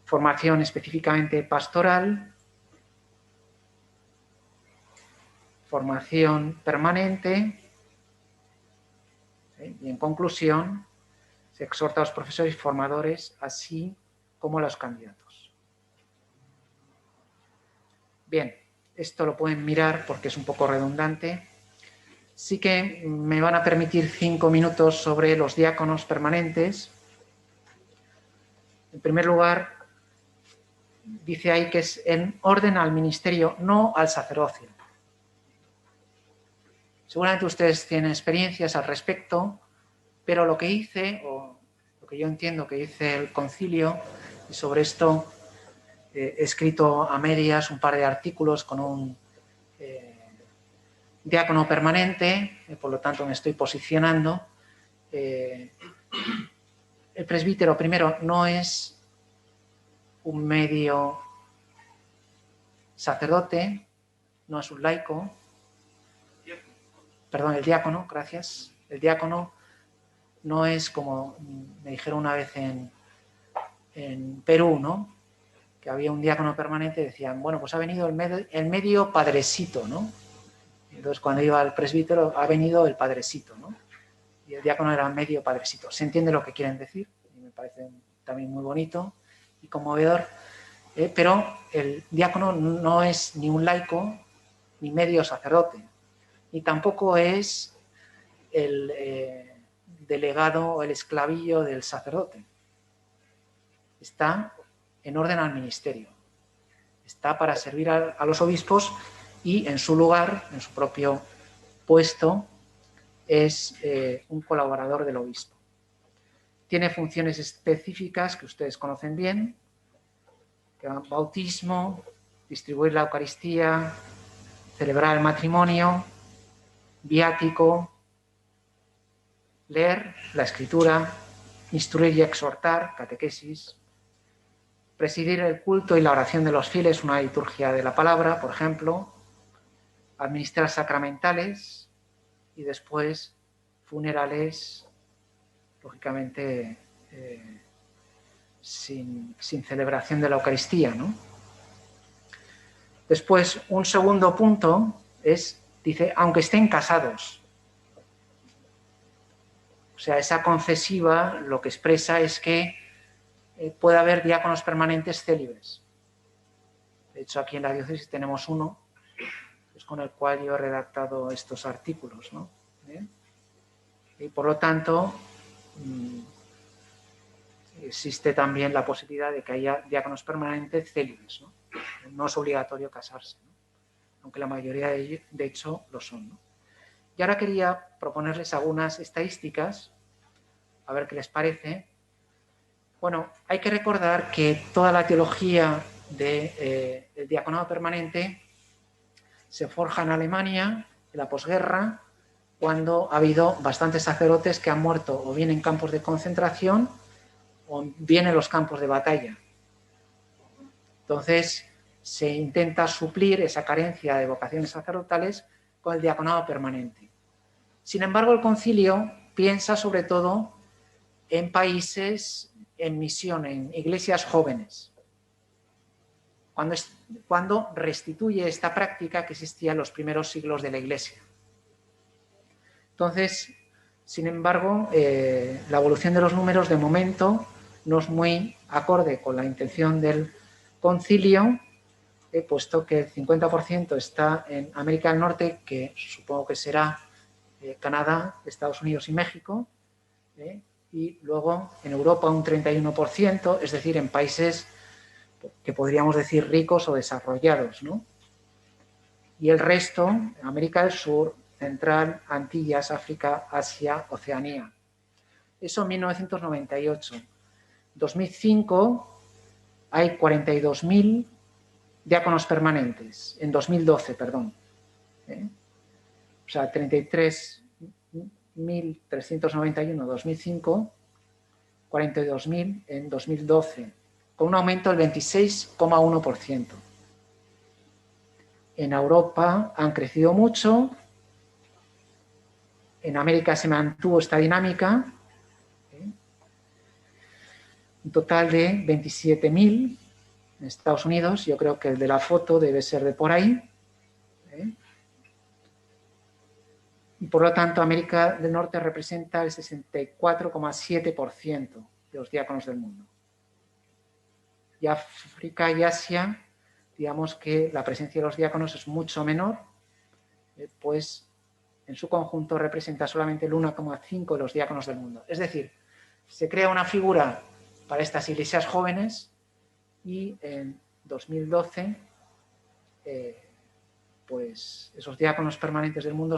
formación específicamente pastoral, formación permanente, ¿sí? Y en conclusión, se exhorta a los profesores y formadores, así como a los candidatos. Bien, esto lo pueden mirar porque es un poco redundante. Sí que me van a permitir 5 minutos sobre los diáconos permanentes. En primer lugar, dice ahí que es en orden al ministerio, no al sacerdocio. Seguramente ustedes tienen experiencias al respecto, pero lo que hice, o lo que yo entiendo que dice el Concilio, y sobre esto he escrito a medias un par de artículos con un diácono permanente, por lo tanto me estoy posicionando. El presbítero, primero, no es un medio sacerdote, no es un laico. Perdón, el diácono, gracias. El diácono no es como me dijeron una vez en Perú, ¿no? Que había un diácono permanente y decían, bueno, pues ha venido el medio padrecito, ¿no? Entonces, cuando iba al presbítero, ha venido el padrecito, ¿no? Y el diácono era medio padrecito. Se entiende lo que quieren decir, y me parece también muy bonito y conmovedor, pero el diácono no es ni un laico, ni medio sacerdote, ni tampoco es el delegado o el esclavillo del sacerdote. Está en orden al ministerio. Está para servir a los obispos y en su lugar, en su propio puesto, es un colaborador del obispo. Tiene funciones específicas que ustedes conocen bien, que van bautismo, distribuir la Eucaristía, celebrar el matrimonio, viático, leer la Escritura, instruir y exhortar, catequesis, presidir el culto y la oración de los fieles, una liturgia de la palabra, por ejemplo, administrar sacramentales y después funerales, lógicamente sin celebración de la Eucaristía, ¿no? Después, un segundo punto dice, aunque estén casados. O sea, esa concesiva lo que expresa es que puede haber diáconos permanentes célibes. De hecho, aquí en la diócesis tenemos uno, pues, con el cual yo he redactado estos artículos, ¿no? Y por lo tanto, existe también la posibilidad de que haya diáconos permanentes célibes, ¿no? No es obligatorio casarse, ¿no? Aunque la mayoría de ellos, de hecho, lo son, ¿no? Y ahora quería proponerles algunas estadísticas, a ver qué les parece. Bueno, hay que recordar que toda la teología del diaconado permanente se forja en Alemania, en la posguerra, cuando ha habido bastantes sacerdotes que han muerto o bien en campos de concentración o bien en los campos de batalla. Entonces, se intenta suplir esa carencia de vocaciones sacerdotales con el diaconado permanente. Sin embargo, el concilio piensa sobre todo en países en misión, en iglesias jóvenes, cuando restituye esta práctica que existía en los primeros siglos de la Iglesia. Entonces, sin embargo, la evolución de los números de momento no es muy acorde con la intención del concilio, puesto que el 50% está en América del Norte, que supongo que será Canadá, Estados Unidos y México, y luego en Europa un 31%, es decir, en países que podríamos decir ricos o desarrollados, ¿no? Y el resto, América del Sur, Central, Antillas, África, Asia, Oceanía. Eso en 1998. 2005 hay 42.000 diáconos permanentes, en 2012, perdón. O sea, 33.391 en 2005, 42.000 en 2012, con un aumento del 26,1%. En Europa han crecido mucho, en América se mantuvo esta dinámica, un total de 27.000 en Estados Unidos. Yo creo que el de la foto debe ser de por ahí. Y por lo tanto, América del Norte representa el 64,7% de los diáconos del mundo. Y África y Asia, digamos que la presencia de los diáconos es mucho menor, pues en su conjunto representa solamente el 1,5% de los diáconos del mundo. Es decir, se crea una figura para estas iglesias jóvenes y en 2012 pues esos diáconos permanentes del mundo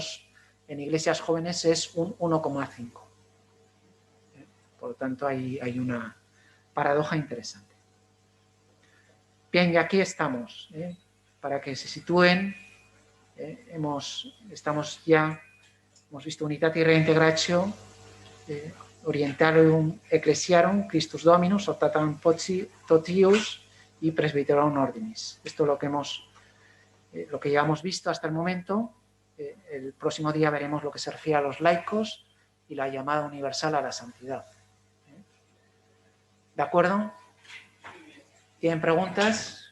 en iglesias jóvenes es un 1,5%. Por lo tanto, hay una paradoja interesante. Bien, y aquí estamos, para que se sitúen. Hemos visto Unitatis Reintegratio, Orientalium Ecclesiarum, Christus Dominus, Optatam Totius y Presbyterorum Ordinis. Esto es lo que ya hemos visto hasta el momento. El próximo día veremos lo que se refiere a los laicos y la llamada universal a la santidad. ¿De acuerdo? ¿Tienen preguntas?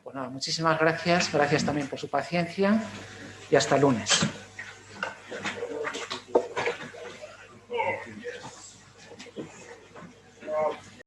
Pues nada, muchísimas gracias. Gracias también por su paciencia y hasta el lunes.